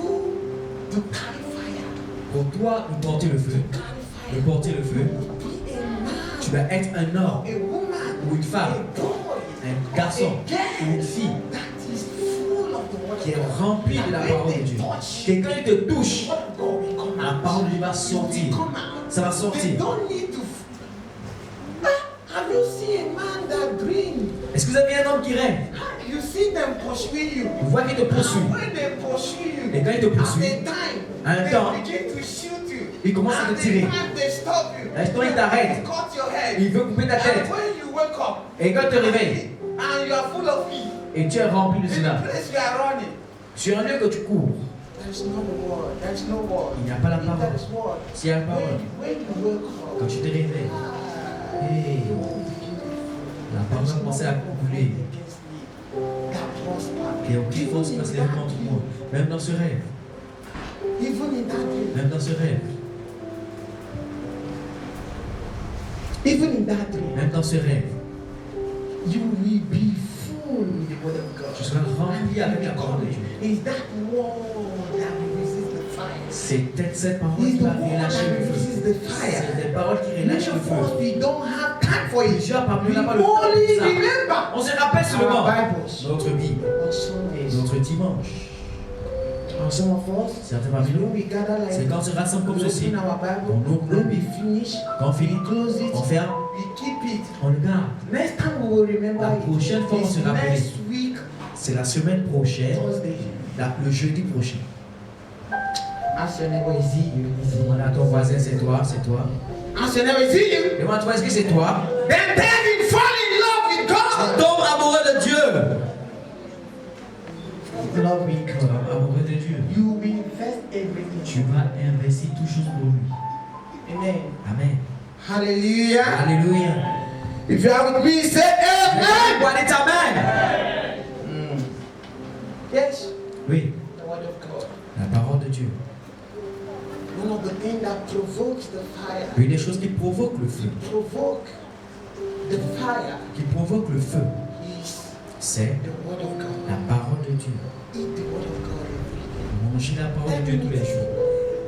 to carry fire, Pour toi, de porter le feu, carry de fire, porter le feu, be a tu man, dois être un homme, a woman, ou une femme, a boy, un garçon, ou une fille that is full of the word qui est of God. rempli de la parole de Dieu. Et quand il te touche, Word of God will come la out. parole de Dieu va It will sortir. come out. Ça va They sortir. don't need to. Have you seen a man that dreams? Est-ce que vous avez un homme qui rêve? You see them pursuing you. Vous voyez qu'il te poursuit. And when they pursue you, Et quand il te poursuit, at the time, à un temps, they begin to shoot you. il commence à At te the tirer. time they stop you. L'instant, il They t'arrête. want to cut your head. Il veut couper ta tête. And when you wake up, Et quand tu te réveilles, and you are full of heat, et tu es rempli de in cela, the place you are running, sur un lieu que tu cours, there's no word. There's no word. il n'y a pas la If parole. there is word, S'il y a la parole, when you wake up, quand tu te réveilles, hey, la parole va commencer à couler. against me, that prosper. Et aucune force ne va se lever contre moi. Même dans ce rêve, Even in that dream, même dans ce rêve, even in that dream, même dans ce rêve, you will be full with the word of God. tu seras rempli avec la parole de Dieu. Is that word that will resist the fire? C'est peut-être cette parole Is qui the va word relâcher that le feu. resist the fire? C'est des paroles qui Many relâchent le of us, feu. we don't have time for it. Plusieurs parmi We nous n'ont pas le temps only pour ça. remember On se rappelle our seulement Bibles notre Bible, on Sundays. notre dimanche. And some of us, Certains parmi nous, when we gather like c'est quand on se rassemble comme we ceci. open our Bible, On ouvre when nos we Bibles. finish, Quand on we finit, close it, on ferme, we keep it. on le garde. Next time we will remember La it. prochaine fois, on It's se rappelle. next week, C'est la semaine prochaine, Thursday. le jeudi prochain. Ask your neighbor, is he you? Is he Demande à ton voisin, c'est toi, c'est toi. Ask your neighbor, is he you? Demande à toi, est-ce que c'est toi? Then tell him, fall in love with God. Tombe amoureux de Dieu. Love with God. Tombe amoureux de Dieu. You will invest everything. Tu vas investir tout chose pour lui. Amen. Amen. Hallelujah. Alléluia. If you are with me, say amen. Quoi dit amen? Yes. Oui, The word of God. la parole de Dieu. One of the things that provokes the fire, Une des choses qui provoque le feu, qui provoke the fire is is the word of God. la parole de Dieu. Eat the word of God every Manger la parole de Dieu tous les jours.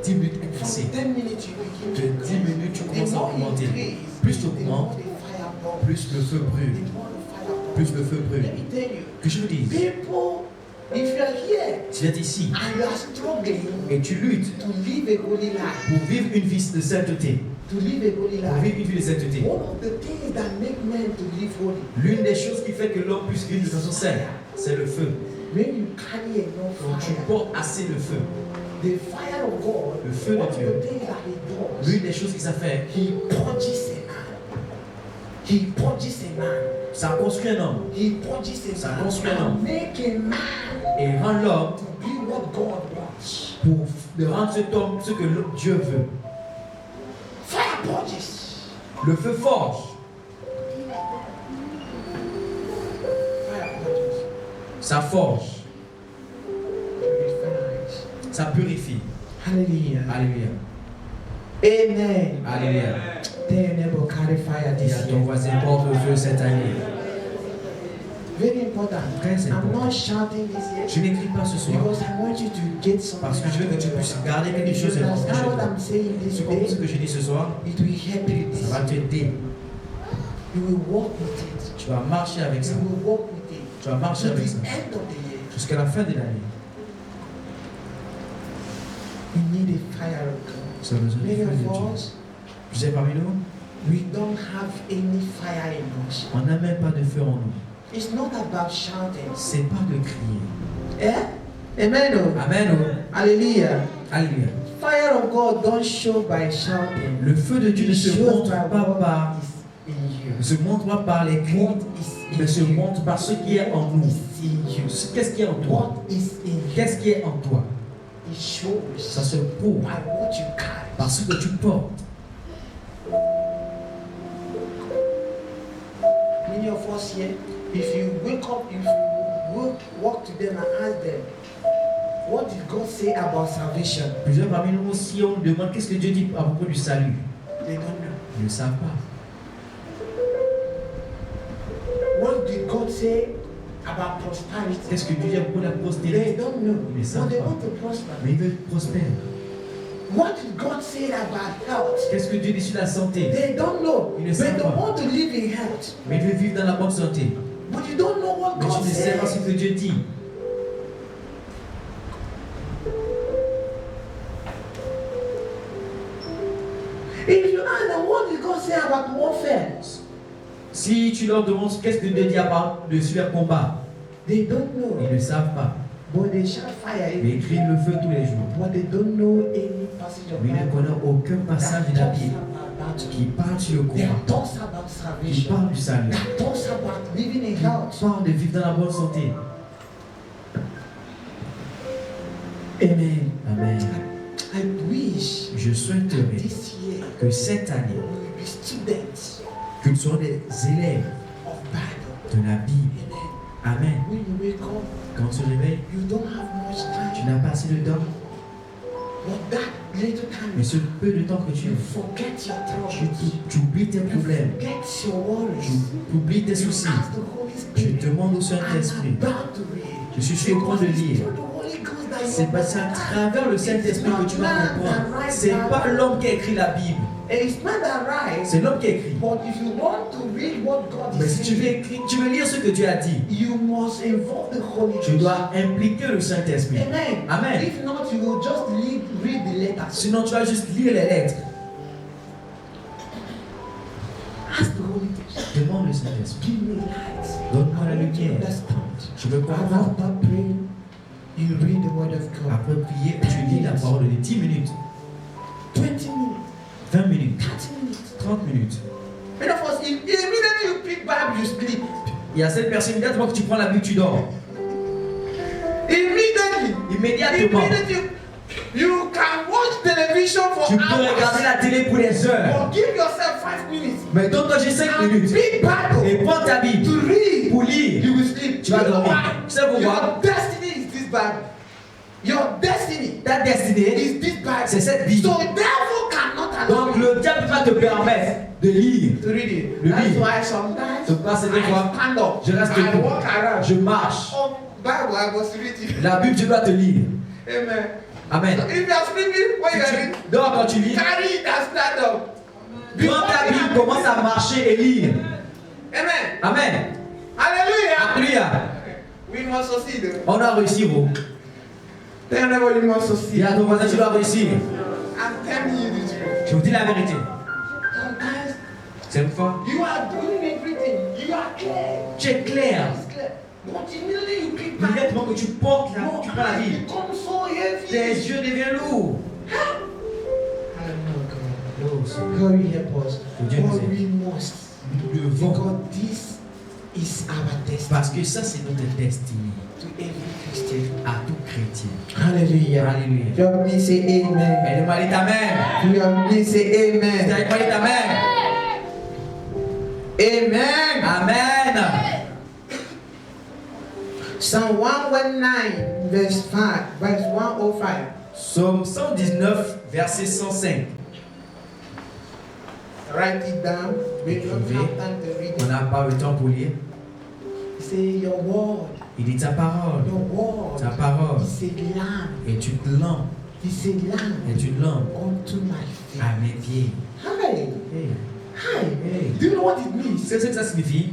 10 minutes day. assez. From 10 minutes you begin De to 10 minutes, tu The commences à more augmenter. increase, Plus tu the more augmentes, the fire burns. plus le feu The brûle. more the fire burns. Plus le feu brûle. Let me tell you, Que je vous dise, people If you are here Tu es ici and you are struggling et tu luttes to live a holy life, pour vivre une vie de sainteté. to live a holy Pour life, vivre une vie de sainteté. one of the things that make men to live holy, L'une des choses qui fait que l'homme puisse vivre de façon saine, c'est le feu. when you carry enough Quand tu fire, portes assez de feu, the fire of God, Le feu de one of Dieu. the things that He does, l'une des choses qu'il a fait, He purges a man. He purges a man. ça construit un homme He purges a Ça man. construit un homme. And make a man et rend l'homme to be what God wants. pour de rendre cet homme ce que Dieu veut. Fire purges. Le feu forge, Fire purges. ça forge, Purifies. ça purifie. Hallelujah. Alléluia. Amen. Alléluia. Tell your neighbor, carry fire Dis this à ton year. voisin, porte le feu cette année. Very important. Très I'm important. not shouting this year Je n'écris pas ce soir because I want you to get something. parce que je veux que tu puisses garder quelque If you chose de understand what important. I'm saying this Tu comprends ce day, que je dis ce soir? it will help you this Ça va year. t'aider. You will walk with it. Tu vas marcher avec ça. You will walk with it. Tu vas marcher To avec the ça end of the year, jusqu'à la fin de l'année. you need a fire of God. Tu as besoin du Many feu de of Dieu. us, Tu sais, parmi nous, we don't have any fire in us. on n'a même pas de feu en nous. It's not about shouting. C'est pas de crier. Eh? Amen. Oh. Amen. Oh. Hallelujah. Alléluia. Fire of God don't show by shouting. Le feu de Dieu ne It se shows montre by pas what par, is in you. ne se montre pas par les cris, What is mais se in you? montre par ce qui est en nous. Is in you. Qu'est-ce qui est en toi? What is in you? Qu'est-ce qui est en toi? It shows Ça se prouve by what you carry. par ce que tu portes. Many of us here, if you wake up, if you walk to them and ask them, what did God say about salvation? Plusieurs parmi nous aussi, on nous demande qu'est-ce que Dieu dit à propos du salut. They don't know. Ils ne savent pas. What did God say about prosperity? Qu'est-ce que Dieu dit à propos de la They prospérité? don't know. Ils ne savent But they pas. want to prosper. Mais ils veulent prospérer. What did God say about health? Qu'est-ce que Dieu dit sur la santé? They don't know. Ils ne But savent they pas. want to live in health. Mais ils veulent vivre dans la bonne santé. But you don't know what Mais God tu ne sais pas ce says. que Dieu dit. If you ask them, what did God say about warfare? Si tu leur demandes qu'est-ce que Dieu dit à part de sur le combat, They don't know. ils ne savent pas. But they shout fire. Mais ils crient le feu tous les jours. But they don't know any passage of Mais ils ne Bible connaissent aucun passage de la that talks Bible about qui parle sur le There combat, are talks about qui salvation. parle du salut, That talks about living in qui health. parle de vivre dans la bonne santé. Amen. Amen. I wish Je souhaiterais this year que cette année, we will be students que nous soyons des élèves of Bible. de la Bible. Amen. Amen. When you wake up, Quand tu te réveilles, you don't have much tu time. n'as pas assez de temps, But that little mais time, ce peu de temps que tu you as, forget your tu, troubles. tu oublies tes You problèmes, forget your worries. tu oublies tes You soucis. ask the Holy Tu Spirit. demandes au I'm Saint-Esprit. about to read. Je suis sur le point de lire. C'est parce qu'à travers le Saint-Esprit que tu vas comprendre. C'est pas l'homme qui a écrit la Bible, It's not that right. c'est l'homme qui a écrit. But if you want to read what God Mais is si tu veux, saying, écrire, tu veux lire ce que Dieu a dit, you must involve the Holy tu Ghost. dois impliquer le Saint-Esprit. Amen. Amen. If not, you will just read the letters. Sinon, tu vas juste lire les lettres. Ask the Holy Ghost. Demande le Saint-Esprit. Give me light. Donne-moi la I want to lumière. understand. Je veux comprendre. After praying, you read the word of God. Après prier, tu lis la parole de 10 minutes, 20 minutes, 20 minutes, 30 minutes. 30 minutes. Many of us, immediately you pick Bible, you sleep. Il y a cette personne, immédiatement que tu prends la Bible, tu dors. Immediately. Immédiatement. Immediately. You can watch television for Tu peux regarder hours. la télé pour des heures. But give yourself 5 minutes. Mais donne-toi juste 5 And minutes. pick Bible Et prends ta Bible to read. pour lire. You will sleep. Tu vas You know dormir. why? Tu sais pourquoi? Your destiny is this Bible. Your destiny Ta destinée, is this Bible. c'est cette Bible. So devil cannot allow Donc you le diable va te permettre de lire. to read it. Le That's livre. why sometimes Se passe des fois, I stand up. je reste I debout. walk around. Je marche. Oh, Bible, I was reading. La Bible, tu dois te lire. Amen. Amen. So if you are sleeping, when you are Si reading, tu dors quand tu lis, carry it and stand up. prends ta Bible, commence à marcher et lire. Amen. Amen. Hallelujah. Alléluia. We must succeed. On doit réussir. Oh. Tell them you must Dis succeed. à ton voisin, tu dois réussir. I'm telling you the truth. Je vous dis la vérité. Sometimes C'est une fois. you are doing everything. You are clear. Tu es clair. It's clear. But immediately you keep Immédiatement que tu portes la, your tu prends la eyes vie, become so heavy. tes yeux deviennent lourds. Oh, Seigneur. God will help us. Que Dieu nous God, aide. we must. Nous devons. Because this is our destiny. Parce que ça, c'est notre destinée. To every Christian. À tout chrétien. Hallelujah. Alléluia. You have me say amen. Et demandez ta main. You have me say amen. Demandez ta main. Amen. Amen. Psalm 119, verse 5, verse 105. Psaume 119, verset 105. Write it down. We don't have time to read On it. n'a pas le temps pour lire. Say your word. Il dit ta parole. Your word. Ta parole Is a lamp. est une lampe. Is a lamp Est une lampe unto my feet. à mes pieds. Hi. Hey. Hi. Hey. Do you know what it means? C'est ce que ça signifie.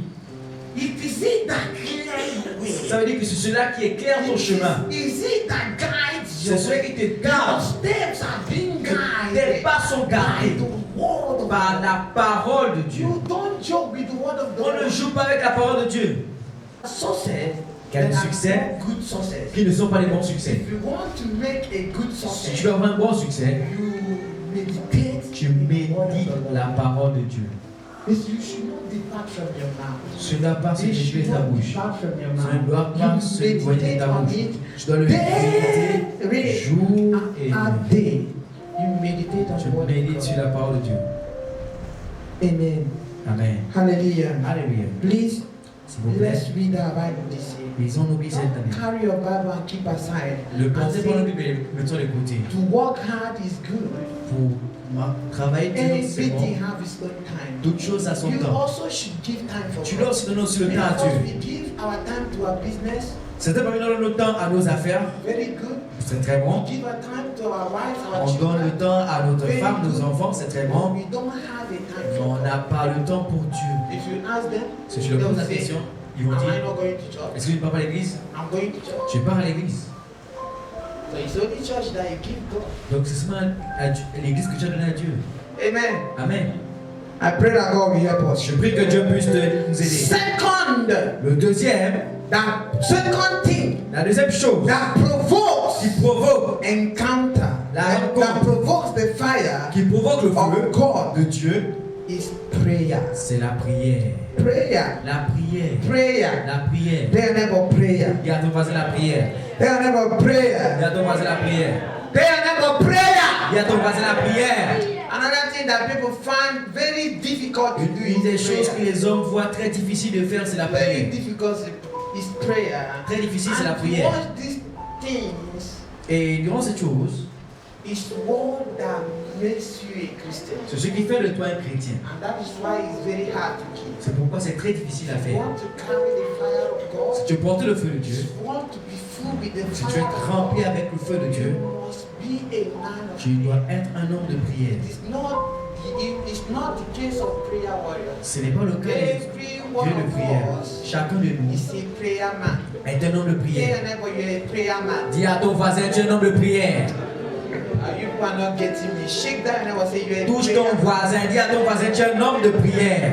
It is it that clears the way. Ça veut dire que c'est celui-là qui éclaire ton chemin. Is it that guides C'est your celui qui te Your garde. steps are being Tes guided pas sont by gardés the word of par God. la parole de Dieu. You don't joke with the word of On ne God. joue pas avec la parole de Dieu. Success. Quel that are succès? not good success. Qui ne sont pas des bons succès. If you want to make a good Si success, tu veux avoir un bon succès, you meditate tu the word of médites the la Lord. parole de Dieu. Yes, you should not depart from your mouth. Ce ne doit pas se You dévier should de ta not bouche. depart from your Ça ne mouth. doit pas se éloigner de ta bouche. Tu dois le méditer jour et A nuit. day, you meditate on Tu the word médites of sur God. la parole de Dieu. Amen. Amen. Hallelujah. Alléluia. Please, S'il vous plaît, let's read our Bible this year. lisons nos Bibles cette Don't année. carry your Bible and keep aside. Le And pensée pour la say, Bible, mettons de côté. to work hard is good. Pour travailler dur, c'est Everything bon. have its own time. Toute chose à son You temps. also should give time for Tu dois God. aussi donner aussi le Many temps à of us, Dieu. we give our time to our business. Certains parmi nous donnent le temps à nos affaires. Very good. C'est très bon. We give our time to our wives, our On donne le children. temps à notre femme, nos enfants, c'est très But bon. we don't have a time Mais for on God. n'a pas le temps pour Dieu. If you ask them, Si je leur pose la question, ils vont am I dire, not going to church? est-ce que tu ne pars pas à l'église? I'm going to church. Je pars à l'église. So it's only church that you give God. Donc c'est seulement à l'église que tu as donné à Dieu. Amen. Amen. I pray that God will help us. Je prie que Dieu puisse nous aider. Second, Le deuxième, second thing la deuxième chose that provokes qui provoque, encounter, La that rencontre. provokes the fire qui provoque le feu of God de Dieu, is prayer. c'est la prière. Prayer. La prière. Prayer. La prière. They are never prayer. Dis à ton voisin la prière. They are never prayer. Dis à ton voisin la prière. They are never prayer. Dis à ton voisin la prière. Another thing that people find very difficult to do Une des is choses que prayer. les hommes voient très difficile de faire, c'est la Very prière. difficult is prayer. Très difficile, c'est la And to prière. watch these things Et durant cette chose, is what that makes you a Christian. c'est ce qui fait de toi un chrétien. And that is why it's very hard to keep. C'est pourquoi c'est très difficile à If you faire. want to carry the fire of God, Si tu veux porter le feu de Dieu, if you want to be full with the si tu fire veux of être God, rempli avec le feu de Dieu, you must be a man of tu dois être un homme de prière. It's not the case of prayer warriors. Ce n'est pas le cas des Every dieux one de prière. of us Chacun de nous is a prayer man. est un homme de Tell prière. your neighbor you're a prayer man. Dis à ton voisin, tu es un homme de prière. You people are not getting me. Shake that neighbor, say you're a Touche prayer ton man. voisin, dis à ton voisin, tu es un homme de prière.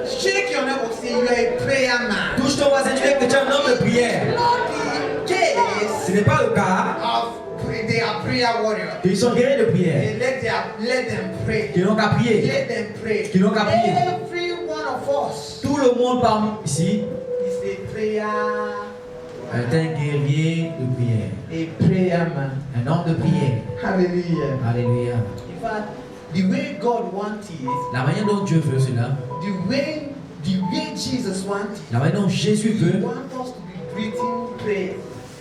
Shake your neighbor, say you're a prayer man. Touche ton voisin, dis que tu es un homme de prière. Not the case Ce n'est pas le cas of they are prayer warriors. qu'ils sont guéris de prière, Let them pray. qu'ils n'ont qu'à prier. Let them pray. Qui n'ont qu'à prier. Every one of us Tout le monde parmi ici is a prayer, est un guerrier de prière, a prayer man. un homme de prière. Hallelujah. Alléluia. In fact, the way God wants it, La manière dont Dieu veut cela, the way Jesus wants it, la manière dont Jésus He veut, wants us to be breathing prayer.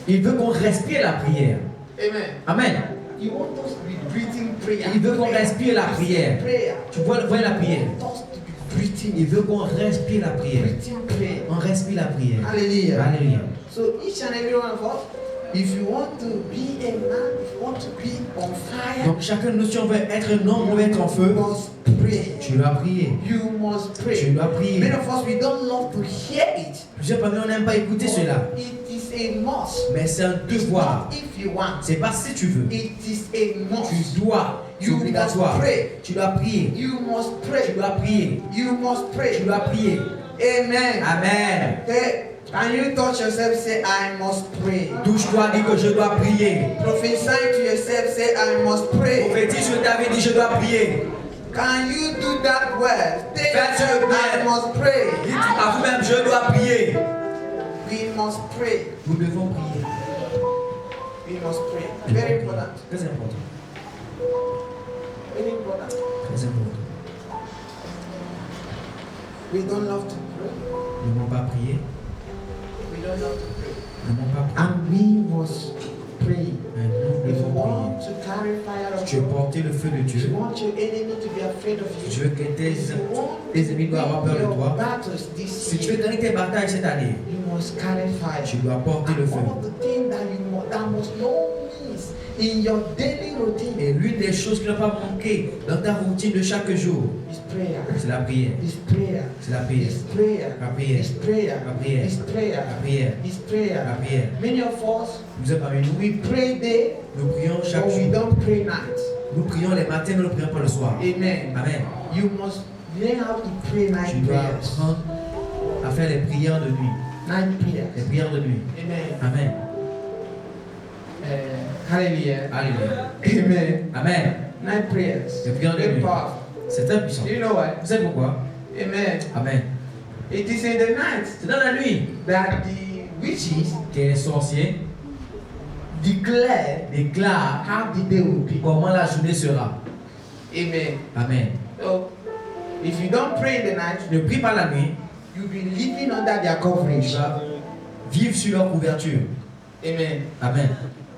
il veut qu'on respire la prière. Amen. Amen. He wants us to be breathing prayer. Il veut qu'on Prayer. respire la prière. Prayer. Tu vois la prière. He wants us to be breathing. Il veut qu'on respire la prière. Breathing prayer. On respire la prière. Hallelujah. Alléluia. So each and every one of us, if you want to be a man, if you want to be on fire, Donc chacun de nous, si on veut être un homme, on veut être en you feu, must pray. tu dois prier. You must Tu pray. dois Many prier. of us, we don't love to hear it. Plusieurs parmi nous n'aiment pas écouter cela. It is a must. Mais c'est un It's devoir. not if you want. C'est pas si tu veux. It is a must. Tu dois. C'est You obligatoire. must pray. Tu dois prier. You must Tu pray. dois prier. You must Tu pray. dois prier. Amen. Amen. Hey, can you touch yourself? Say, I must pray. Touche-toi, dis que je dois prier. Prophesy to yourself. Say, I must pray. Prophétise sur ta vie, dis je dois prier. Can you do that well? Say, Faites-le I bien. must pray. Dis à vous-même, je dois prier. We must pray. Nous devons prier. We must pray. Very important. Très important. Very important. Très important. We don't love to pray. Nous n'avons pas prié. We don't love to pray. Nous n'avons pas prié. And we must pray. Mais nous If you devons want prier. to carry fire of Tu veux God, porter le feu de if you Dieu. want your enemy to be afraid of Tu you, veux que tes if you want ennemis doivent avoir peur de your toi. battles this Si tu veux year, gagner tes batailles cette année, you must carry fire. tu dois porter le And feu. one of the things that must not miss in your daily routine Et l'une des choses qui ne doit pas manquer dans ta routine de chaque jour, is prayer. c'est la prière. Is prayer. C'est la prière. Is prayer. La prière. Is prayer. La prière. Is prayer. La prière. Is prayer. La prière. Many of us, Nous sommes parmi nous. we pray day, Nous prions chaque but we jour. don't pray night. Nous prions les matins, nous ne prions pas le soir. Amen. Amen. You must learn how to pray Tu night dois prayers. apprendre à faire les prières de nuit. Night Les prayers. prières de nuit. Amen. Amen. Hallelujah. Alléluia. Amen. Amen. Night prayers. Les prières de Very nuit. powerful. C'est très puissant. Do you know why? Vous savez pourquoi? Amen. Amen. It is in the night C'est dans la nuit that the witches que les sorciers declare déclarent how the day will be. comment la journée sera. Amen. Amen. So, if you don't pray in the night, Tu ne pries pas la nuit, you'll be living under their tu coverage. vas vivre sur leur couverture. Amen. Amen.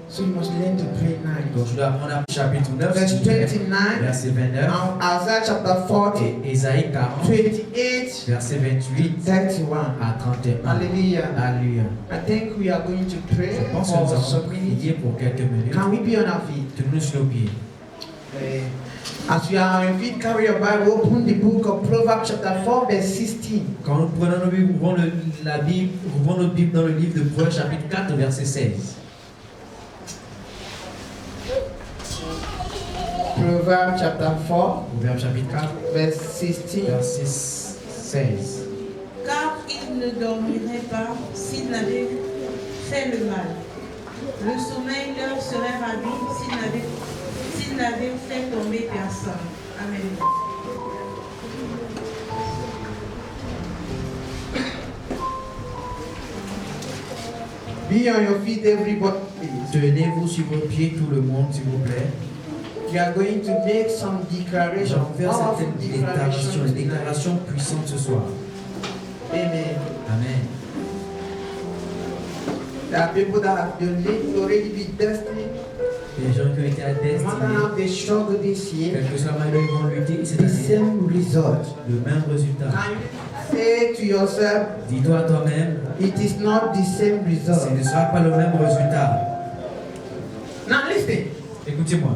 So you must learn to pray night. Donc je dois apprendre à chapitre 9, Verse 29, verset 29, and Isaiah chapter 40, et Ésaïe 40, 28 verset 28 31. à 31. Hallelujah. Alléluia. I think we are going to pray Je pense que nous for allons some minutes. prier pour quelques minutes. Can we be on our feet? Tenons-nous sur nos pieds. As you are on your feet, carry your Bible, open the book of Proverbs chapter 4, verse 16. Quand nous prenons nos Bibles, ouvrons la Bible, ouvrons notre Bible dans le livre de Proverbes chapitre 4, verset 16. Proverbs chapter 4, Proverbes chapitre 4, verse 16. verset 16. Car il ne dormirait pas s'il n'avait fait le mal. Le sommeil leur serait ravi s'il n'avait fait tomber personne. Amen. Be on your feet, everybody, please. Tenez-vous sur vos pieds, tout le monde, s'il vous plaît. We are going to make some Nous declarations, allons faire powerful certaines déclarations, des declarations. déclarations puissantes ce soir. Amen. Amen. There are people that have been linked already with destiny. Les gens qui ont été à No matter destinée, how they struggle this year, quel que soit la manière dont ils vont lutter, cette the année, same result. le même résultat. Can you say to yourself, Dis-toi à toi-même, it is not the same ce result? ne sera pas le même résultat. Now listen. Écoutez-moi.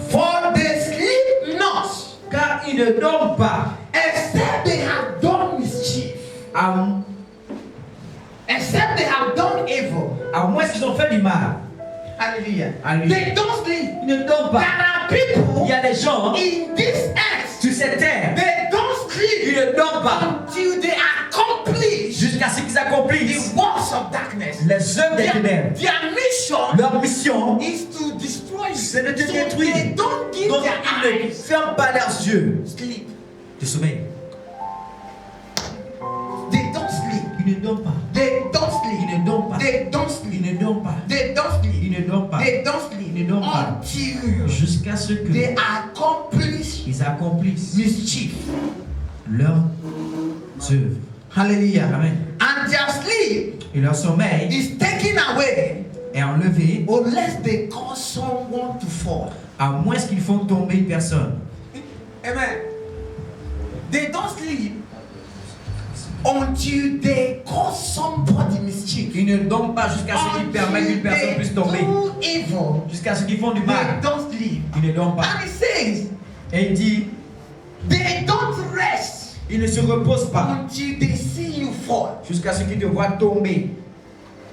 For they sleep not, Car ils ne dorment pas, except they have done mischief, à except they have done evil. moins qu'ils ont fait du mal. Hallelujah. Alléluia. They don't sleep. Ils ne dorment There pas. are people Il y a des gens in this earth, sur cette terre, they don't ils sleep ne dorment pas until they accomplish jusqu'à ce qu'ils accomplissent the works of darkness. les œuvres des ténèbres. Their mission Leur mission, is to destroy you. c'est de te So détruire. they don't give Donc their ils ne eyes ferment pas leurs yeux sleep. du sommeil. They don't sleep. Ils ne dorment pas. They don't sleep. Ils ne dorment pas. They don't sleep. Ils ne dorment pas. They don't sleep. Ils ne dorment pas. They don't sleep. Ils ne dorment pas. Until Jusqu'à ce que they accomplish ils accomplissent mischief. leurs œuvres. Hallelujah. Amen. And their sleep Et leur sommeil is taken away est enlevé unless they cause someone to fall. à moins qu'ils font tomber une personne. Amen. They don't sleep until they cause somebody mischief. Ils ne dorment pas jusqu'à ce qu'ils permettent qu'une personne puisse tomber. do evil. Jusqu'à ce qu'ils font du They mal. don't sleep. Ils ne dorment pas. And it says Et il dit, they don't rest ils ne se reposent pas until they see you fall. jusqu'à ce qu'il te voit tomber.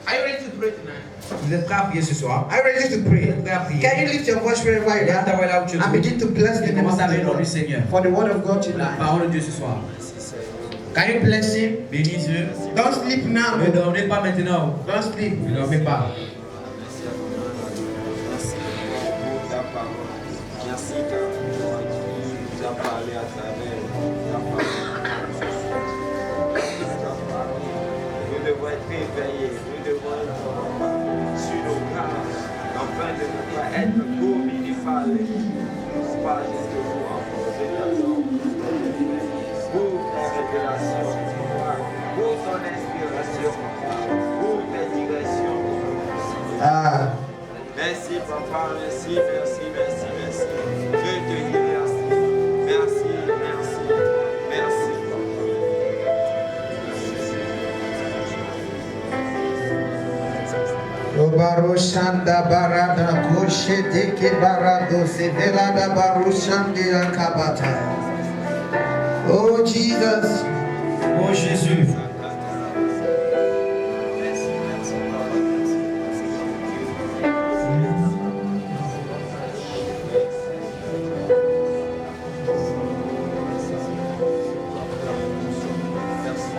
Are you ready to pray tonight? Vous êtes prêts à prier ce soir? Are you ready to pray? Prêts à prier? Can you lift your voice wherever you Lève ta are voix là où tu es. and begin to bless the Et name of commence à the bénir le nom du Lord Seigneur. for the word of God La tonight? parole de Dieu ce soir. Can you bless him? Bénis Dieu. Don't sleep now. Ne dormez pas maintenant. Don't sleep. Ne dormez pas. Merci car tu as parlé à travers ta parole. Nous devons être éveillés, nous devons être sur nos gardes, afin de ne pas être dominés par les pas jusqu'au jour en projet pour ta révélation, pour ton inspiration, pour tes directions. Ah. Merci papa, merci, merci, merci, merci. Je te dis merci. Merci, merci, merci papa. Obaroshanda barada koshe deke barado sevelada baroshande akabata. Oh Jesus. Oh Jésus.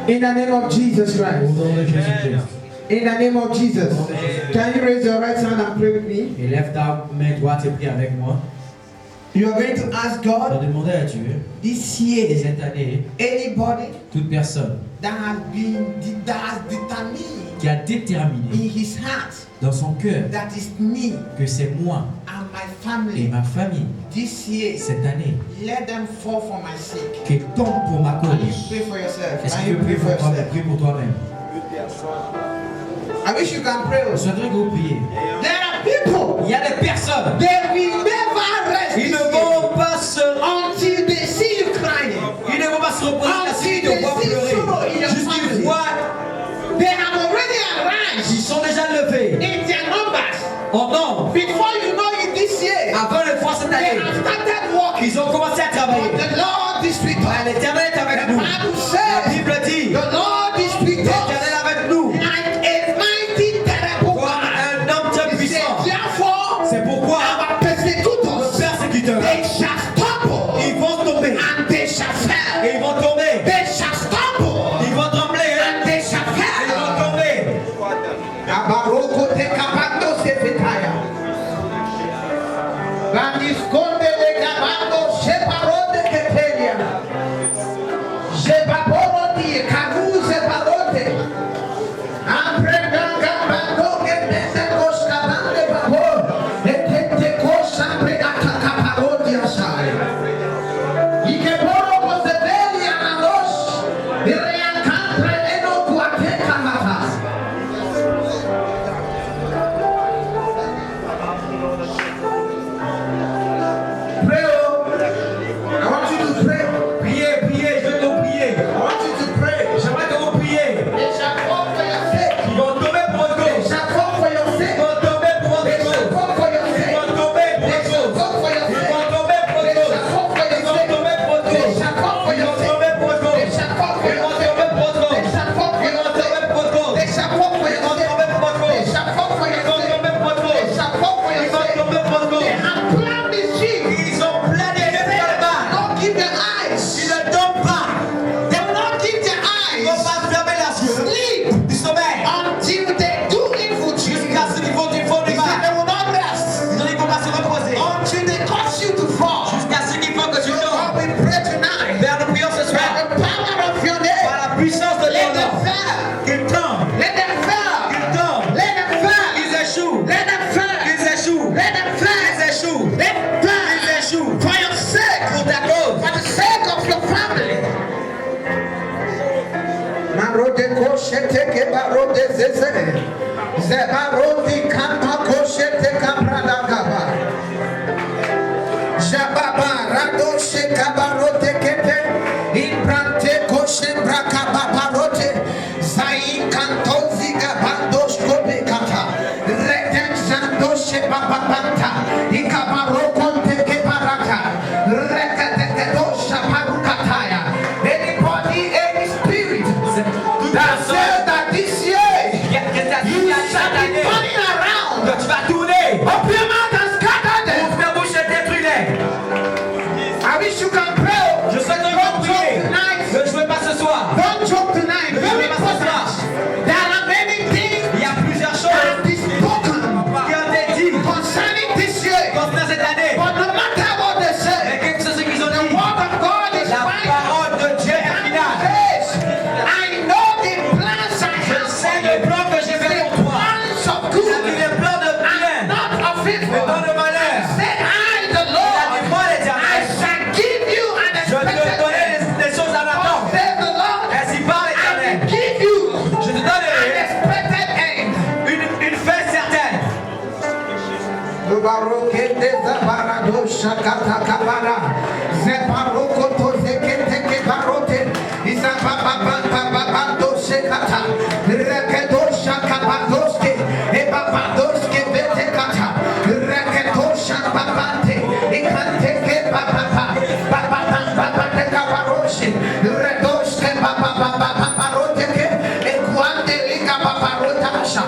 In the name of Jesus Au Christ. nom de Jésus-Christ. In the name of Jesus. Can you raise your right hand and pray with me? Et lève ta main droite et prie avec moi. You are going to ask Je vais God demander à Dieu, this et year, cette année, anybody toute personne that has determined qui a déterminé in his heart dans son cœur that is me que c'est moi and my et family ma famille, this year, cette année, let them fall for my sake. qu'elle tombe pour ma Can you cause. pray for yourself? Est-ce Can que you tu pray peux for prier pour toi-même? yourself? Prie pour toi-même. I wish you can pray. Je souhaiterais que vous priez. There are people, Il y a des personnes, they will never rest ils ne this vont pas se until they see you crying. ils ne vont pas se reposer la suite de voir pleurer. Juste qu'ils voient, They have already arrived ils sont déjà levés in their numbers. en nombre. Before you know it this year, Avant le fois cette they année, have started walking. ils ont commencé à travailler. The Lord is with us. L'Éternel est avec The nous. Bible La says Bible dit, the Lord is with l'Éternel us est avec nous. like a mighty terrible Comme one. un homme très He said, puissant. therefore, C'est pourquoi our nos persecutors, persécuteurs, they shall stumble ils vont tomber and they shall fail. et ils vont tomber. They shall stumble Ils vont trembler and they shall et ils vont fail. tomber. Abaroko te kapando se fetaya. Bandisconde le capando se parode ketelia. Je baboroti kanu se parote. Amprega gambando que mete costa bande babor. E te costa pre atacaparodi asai. Y que poro se velia a los. Y reacampre eno cuate camata. Pray, oh. I want you to pray. Priez, priez, je vais vous prier. I want you to pray. J'aimerais que vous priez. They shall fall for your sake. Ils vont tomber pour votre They cause. shall fall for your Ils sake. vont tomber pour votre They shall cause. fall for your Ils sake. vont tomber pour They votre shall cause. fall for your Ils sake. vont tomber pour They votre shall cause. fall for Ils your vont sake. tomber pour votre They cause. shall fall for Ils your vont sake. tomber pour votre cause. They shall fall for Ils your vont sake. tomber pour votre cause. They shall fall for Ils your vont sake. tomber pour votre cause. They shall fall for Ils your vont sake. tomber pour votre They cause. shall fall for Ils your vont sake. tomber pour votre They cause. shall fall for Ils your vont sake. tomber pour votre They cause. have planned this ship. Ils ont planifié le bas. Don't give their eyes. Ils ne tombent pas. They will not give their Ils ne vont eyes. pas fermer les yeux. Sleep Du sommeil. until they do evil to you. Jusqu'à ce qu'ils font du fond du They mal. will not rest Ils ne vont pas se reposer. until they cause you to fall. Jusqu'à ce qu'ils font que tu So tombes. God, we pray tonight. Vers nous prions ce By soir. the power of your name, Par la puissance de let ton them nom. fail. Qu'ils tombent. Let them fail. Qu'ils tombent. Let them fail. Ils échouent. Let them fail. Ils échouent. Let them Ils fail. échouent. Let them fail. Ils échouent. For your sake. Pour ta cause. For the sake of your family. Marode koshete ke barode zeze. Zebarodi kama koshete kaprada gaba. Jababa rado shekabarote kete. Imbrante koshembra kababarote. Zain kantozi gabando shkobe kata. Reten zando shebababanta. Ikabaro konte ke baraka. Rekete dosha parukataya. Anybody, any spirit that baroke de zabarado shakata kabara. Zebaroko to zekete ke barote. Izabababababado shekata. Rekedo shakabadoske. Ebabadoske vetekata. Rekedo shakababante. Ikante ke bababa. Bababababate kabaroshe. Redoske bababababarote ke. Ekwande liga babarotasha.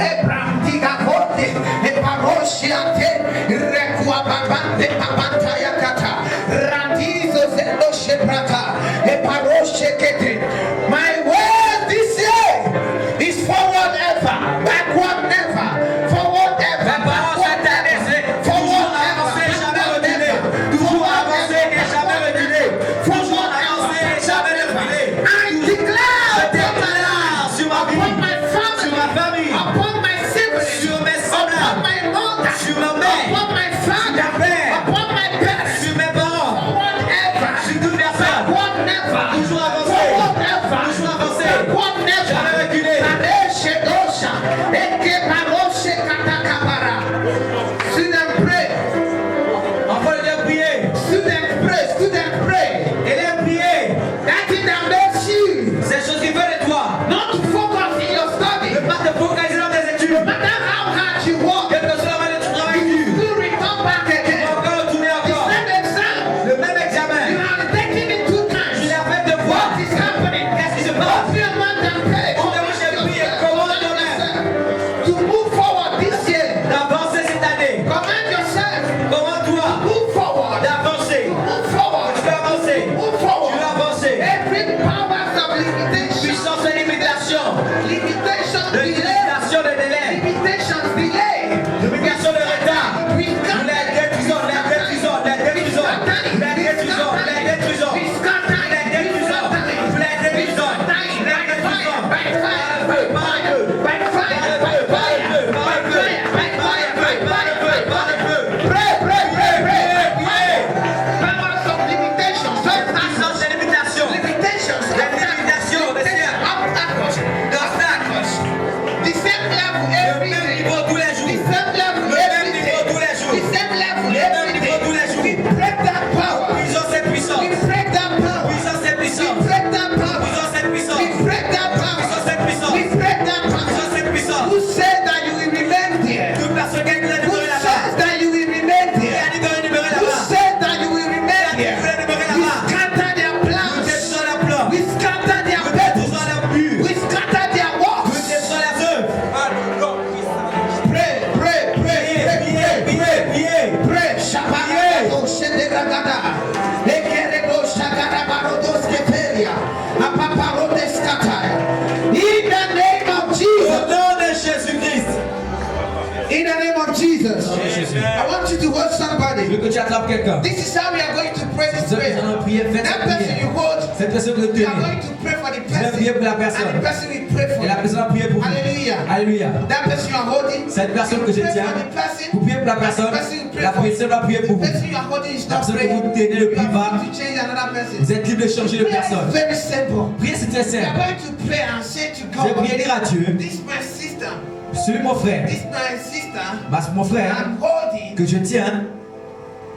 Ebrantiga kote. Ebaroshiate. Rekwa babante babanta yakata. Radizo zendo shebrata. Ebaroshe kete. My word this year is forward ever, backward never, forward ever, backward never, forward ever, backward never, toujours avancer et jamais reculer, toujours avancer et jamais reculer. I declare sur ma vie, upon my family, sur ma famille, upon my siblings, sur mes semblables, upon my mother, sur ma mère, upon my father, upon my parents, sur mes parents, forward ever, sur toute personne, backward never, toujours avancer, forward ever, toujours avancer, backward never, jamais reculer. Student pray. Enfant de prier. Student pray. Student pray. Élève prier. That thing that makes you. Ces choses qui veulent de toi. Not to focus in your study. Ne pas te focaliser dans tes études. No matter how hard you work. Quelle que soit la manière dont tu travailles dur. You still return back again. Tu vas encore retourner encore. The same exam. Le même examen. You have taken it 2 times. Tu l'as fait 2 fois. What is happening? Qu'est-ce qui se passe? To move forward this year, d'avancer cette année. Command yourself. Commande-toi. Move forward. D'avancer. Move forward. Tu peux avancer. Move forward. Tu peux avancer. Every power of limitation. Puissance de limitation. Limitation de limitation de délai. Limitation delay. Limitation de retard. Nous les détruisons. Les détruisons. Les détruisons. Les détruisons. Les détruisons. Les détruisons. Les détruisons. By fire. By fire. In the name of Jesus, I want you to hold somebody. This is how we are going to pray this prayer. That person you hold, you are going to pray for the person, and the person will pray for you. Hallelujah. That person you are holding, cette personne que je tiens, vous priez pour la personne, la personne va prier pour vous. The person you are holding is La not personne que praying. vous tenez le You priva, are going to change another person. vous êtes libre de changer de Prayer personne. is very simple. Priez, c'est très You are simple. going to pray and say to J'ai prié God, dire à Dieu, this my sister, celui mon frère, this my sister, mon frère I'm holding, que je tiens,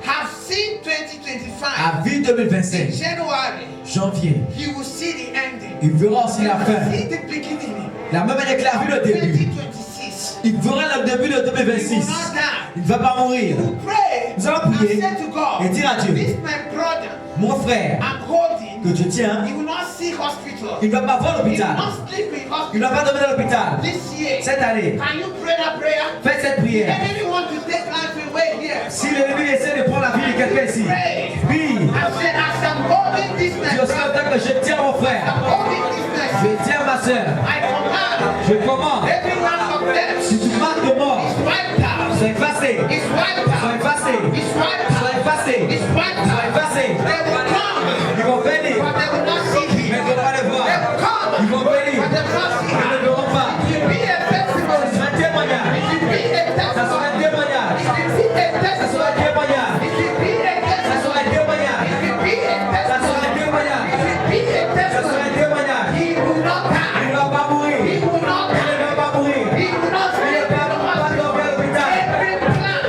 have seen 2025. à vie 2025, In January, janvier, he will see the ending. il verra aussi la He will fin. see the beginning. La même année qu'il a vu le début, 2026. il verra le début de He will 2026. not die. Il ne va pas mourir. Pray Nous allons and prier say to God, et dire à Dieu, this my brother mon frère I'm holding, que je tiens, he will not see hospital. il ne va pas voir He will l'hôpital. not sleep in Il ne va hospital pas dormir à l'hôpital. this year. Cette année, Can you pray that prayer? faites cette prière. Enemy want to take life away here. Si l'ennemi essaie de prendre la vie de quelqu'un ici, oui, I said, as I'm holding this my Dieu sait brother, que je tiens mon I'm frère, holding this my je sister. tiens ma soeur, I command je commande, every one of them si tu marques de mort, is wiped out. sois effacé, Is wiped sois out. effacé, Is wiped sois out. effacé, Is wiped sois out. effacé. They will come, Ils vont venir, but they will not see mais him. ils ne vont pas le They voir. will come, Ils vont venir, but they will not see ils ne le him. verront pas. It will be a testimony. C'est un témoignage. It will be a Ça sera un testimony. témoignage. It will be a Ça sera un testimony. témoignage. It will be a Ça testimony. sera un témoignage. It will be a Ça sera un testimony. témoignage. It will be a Ça sera un testimony. témoignage. He will not Il die. ne va pas mourir. He will not Il ne die. va pas mourir. He will not Il ne sleep in va the pas hospital. dormir à l'hôpital. Every plan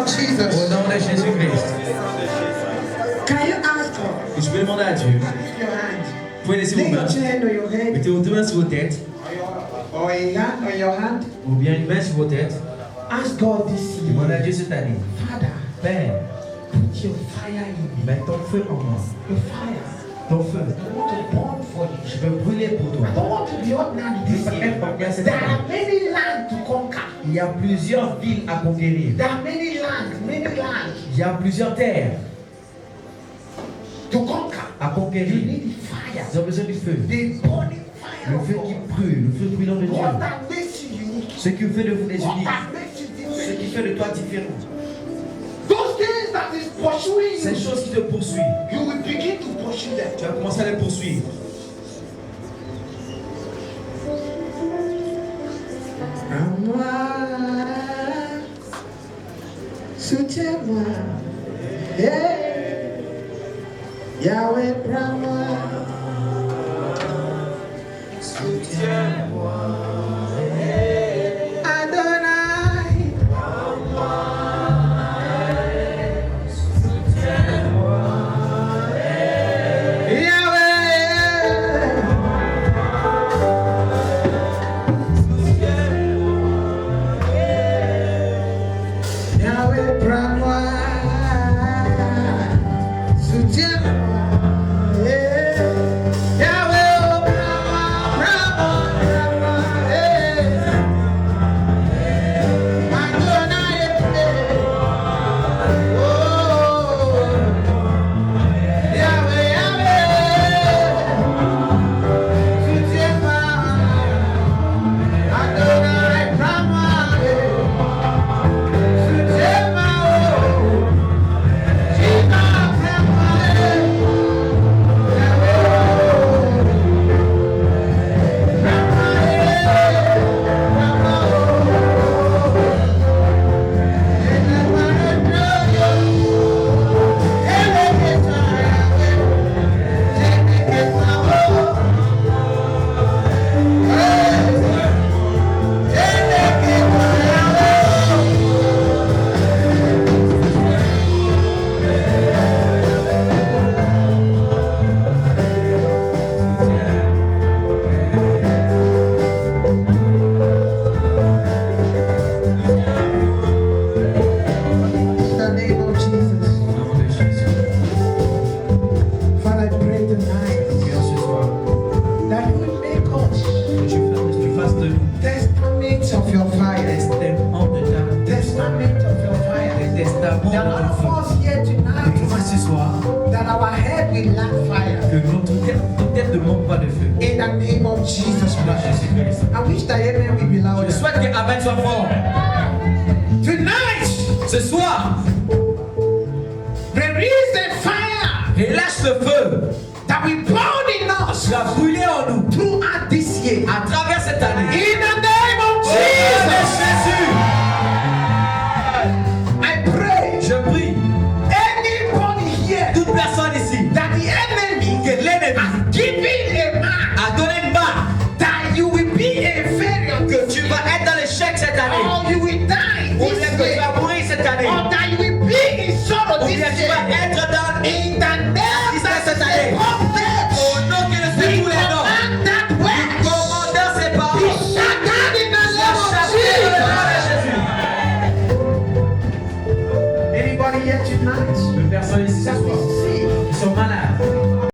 of Jesus. Au nom de Jésus-Christ. Can you ask God? Je peux demander à Dieu. Lift your hands. Vous pouvez laisser Lay vos your mains. hand on your head Mettez vos deux mains sur vos têtes. or a hand on your hand. Ou bien une main sur vos têtes. Ask God this year. Demandez à Dieu cette année. Father, Père, put your fire in me. mets ton feu en moi. Your fire. Ton feu. I want to burn for you. Je veux brûler pour toi. I don't want to be ordinary Je this veux year. être ordinaire cette There année. are many lands to conquer. Il y a plusieurs villes à conquérir. There are many lands, many lands Il y a plusieurs terres to conquer. à You conquérir. need fire. Ils ont besoin du feu. The burning fire Le of feu God. qui brûle, le feu brûlant de Dieu. What that makes you unique. Ce qui fait de vous des What uniques. that makes you Ce qui different. fait de toi différent. Those things that is pursuing Ces you, choses qui te poursuivent. you will begin to pursue them. Tu vas commencer à les poursuivre. Soutiens-moi, hey, Yahweh, prends-moi, soutiens-moi, hey, Adonai, prends-moi, soutiens-moi, hey, Yahweh, Yahweh, prends-moi, soutiens-moi, yeah. Yahweh, oh, prends-moi, yeah. Adonai, oh, Yahweh, Yahweh, soutiens-moi, Adonai, prends-moi, yeah. In the name of Jesus. Au nom de Jésus. Father, I pray tonight Prions ce soir. that you will make us Que tu fasses de nous testaments of your fire. testament de ta Testament of your des fire. testaments There are de none ton feu. of us here Nous ce tonight soir that our head will lack fire. que notre tête ne manque pas de feu. In the name of Jesus Au nom de Christ. Jésus-Christ. I wish that amen will be Je louder. souhaite que Amen soit fort. Tonight, Ce soir, release the fire relâche le feu that will burn in us qui va brûler en nous throughout this year. à travers cette année. In the name of Au nom de Jesus, I pray Jésus, je prie anybody here toute personne ici that the enemy que l'ennemi has given a man a donné une marque that you will be a failure que tu vas être dans l'échec cette année.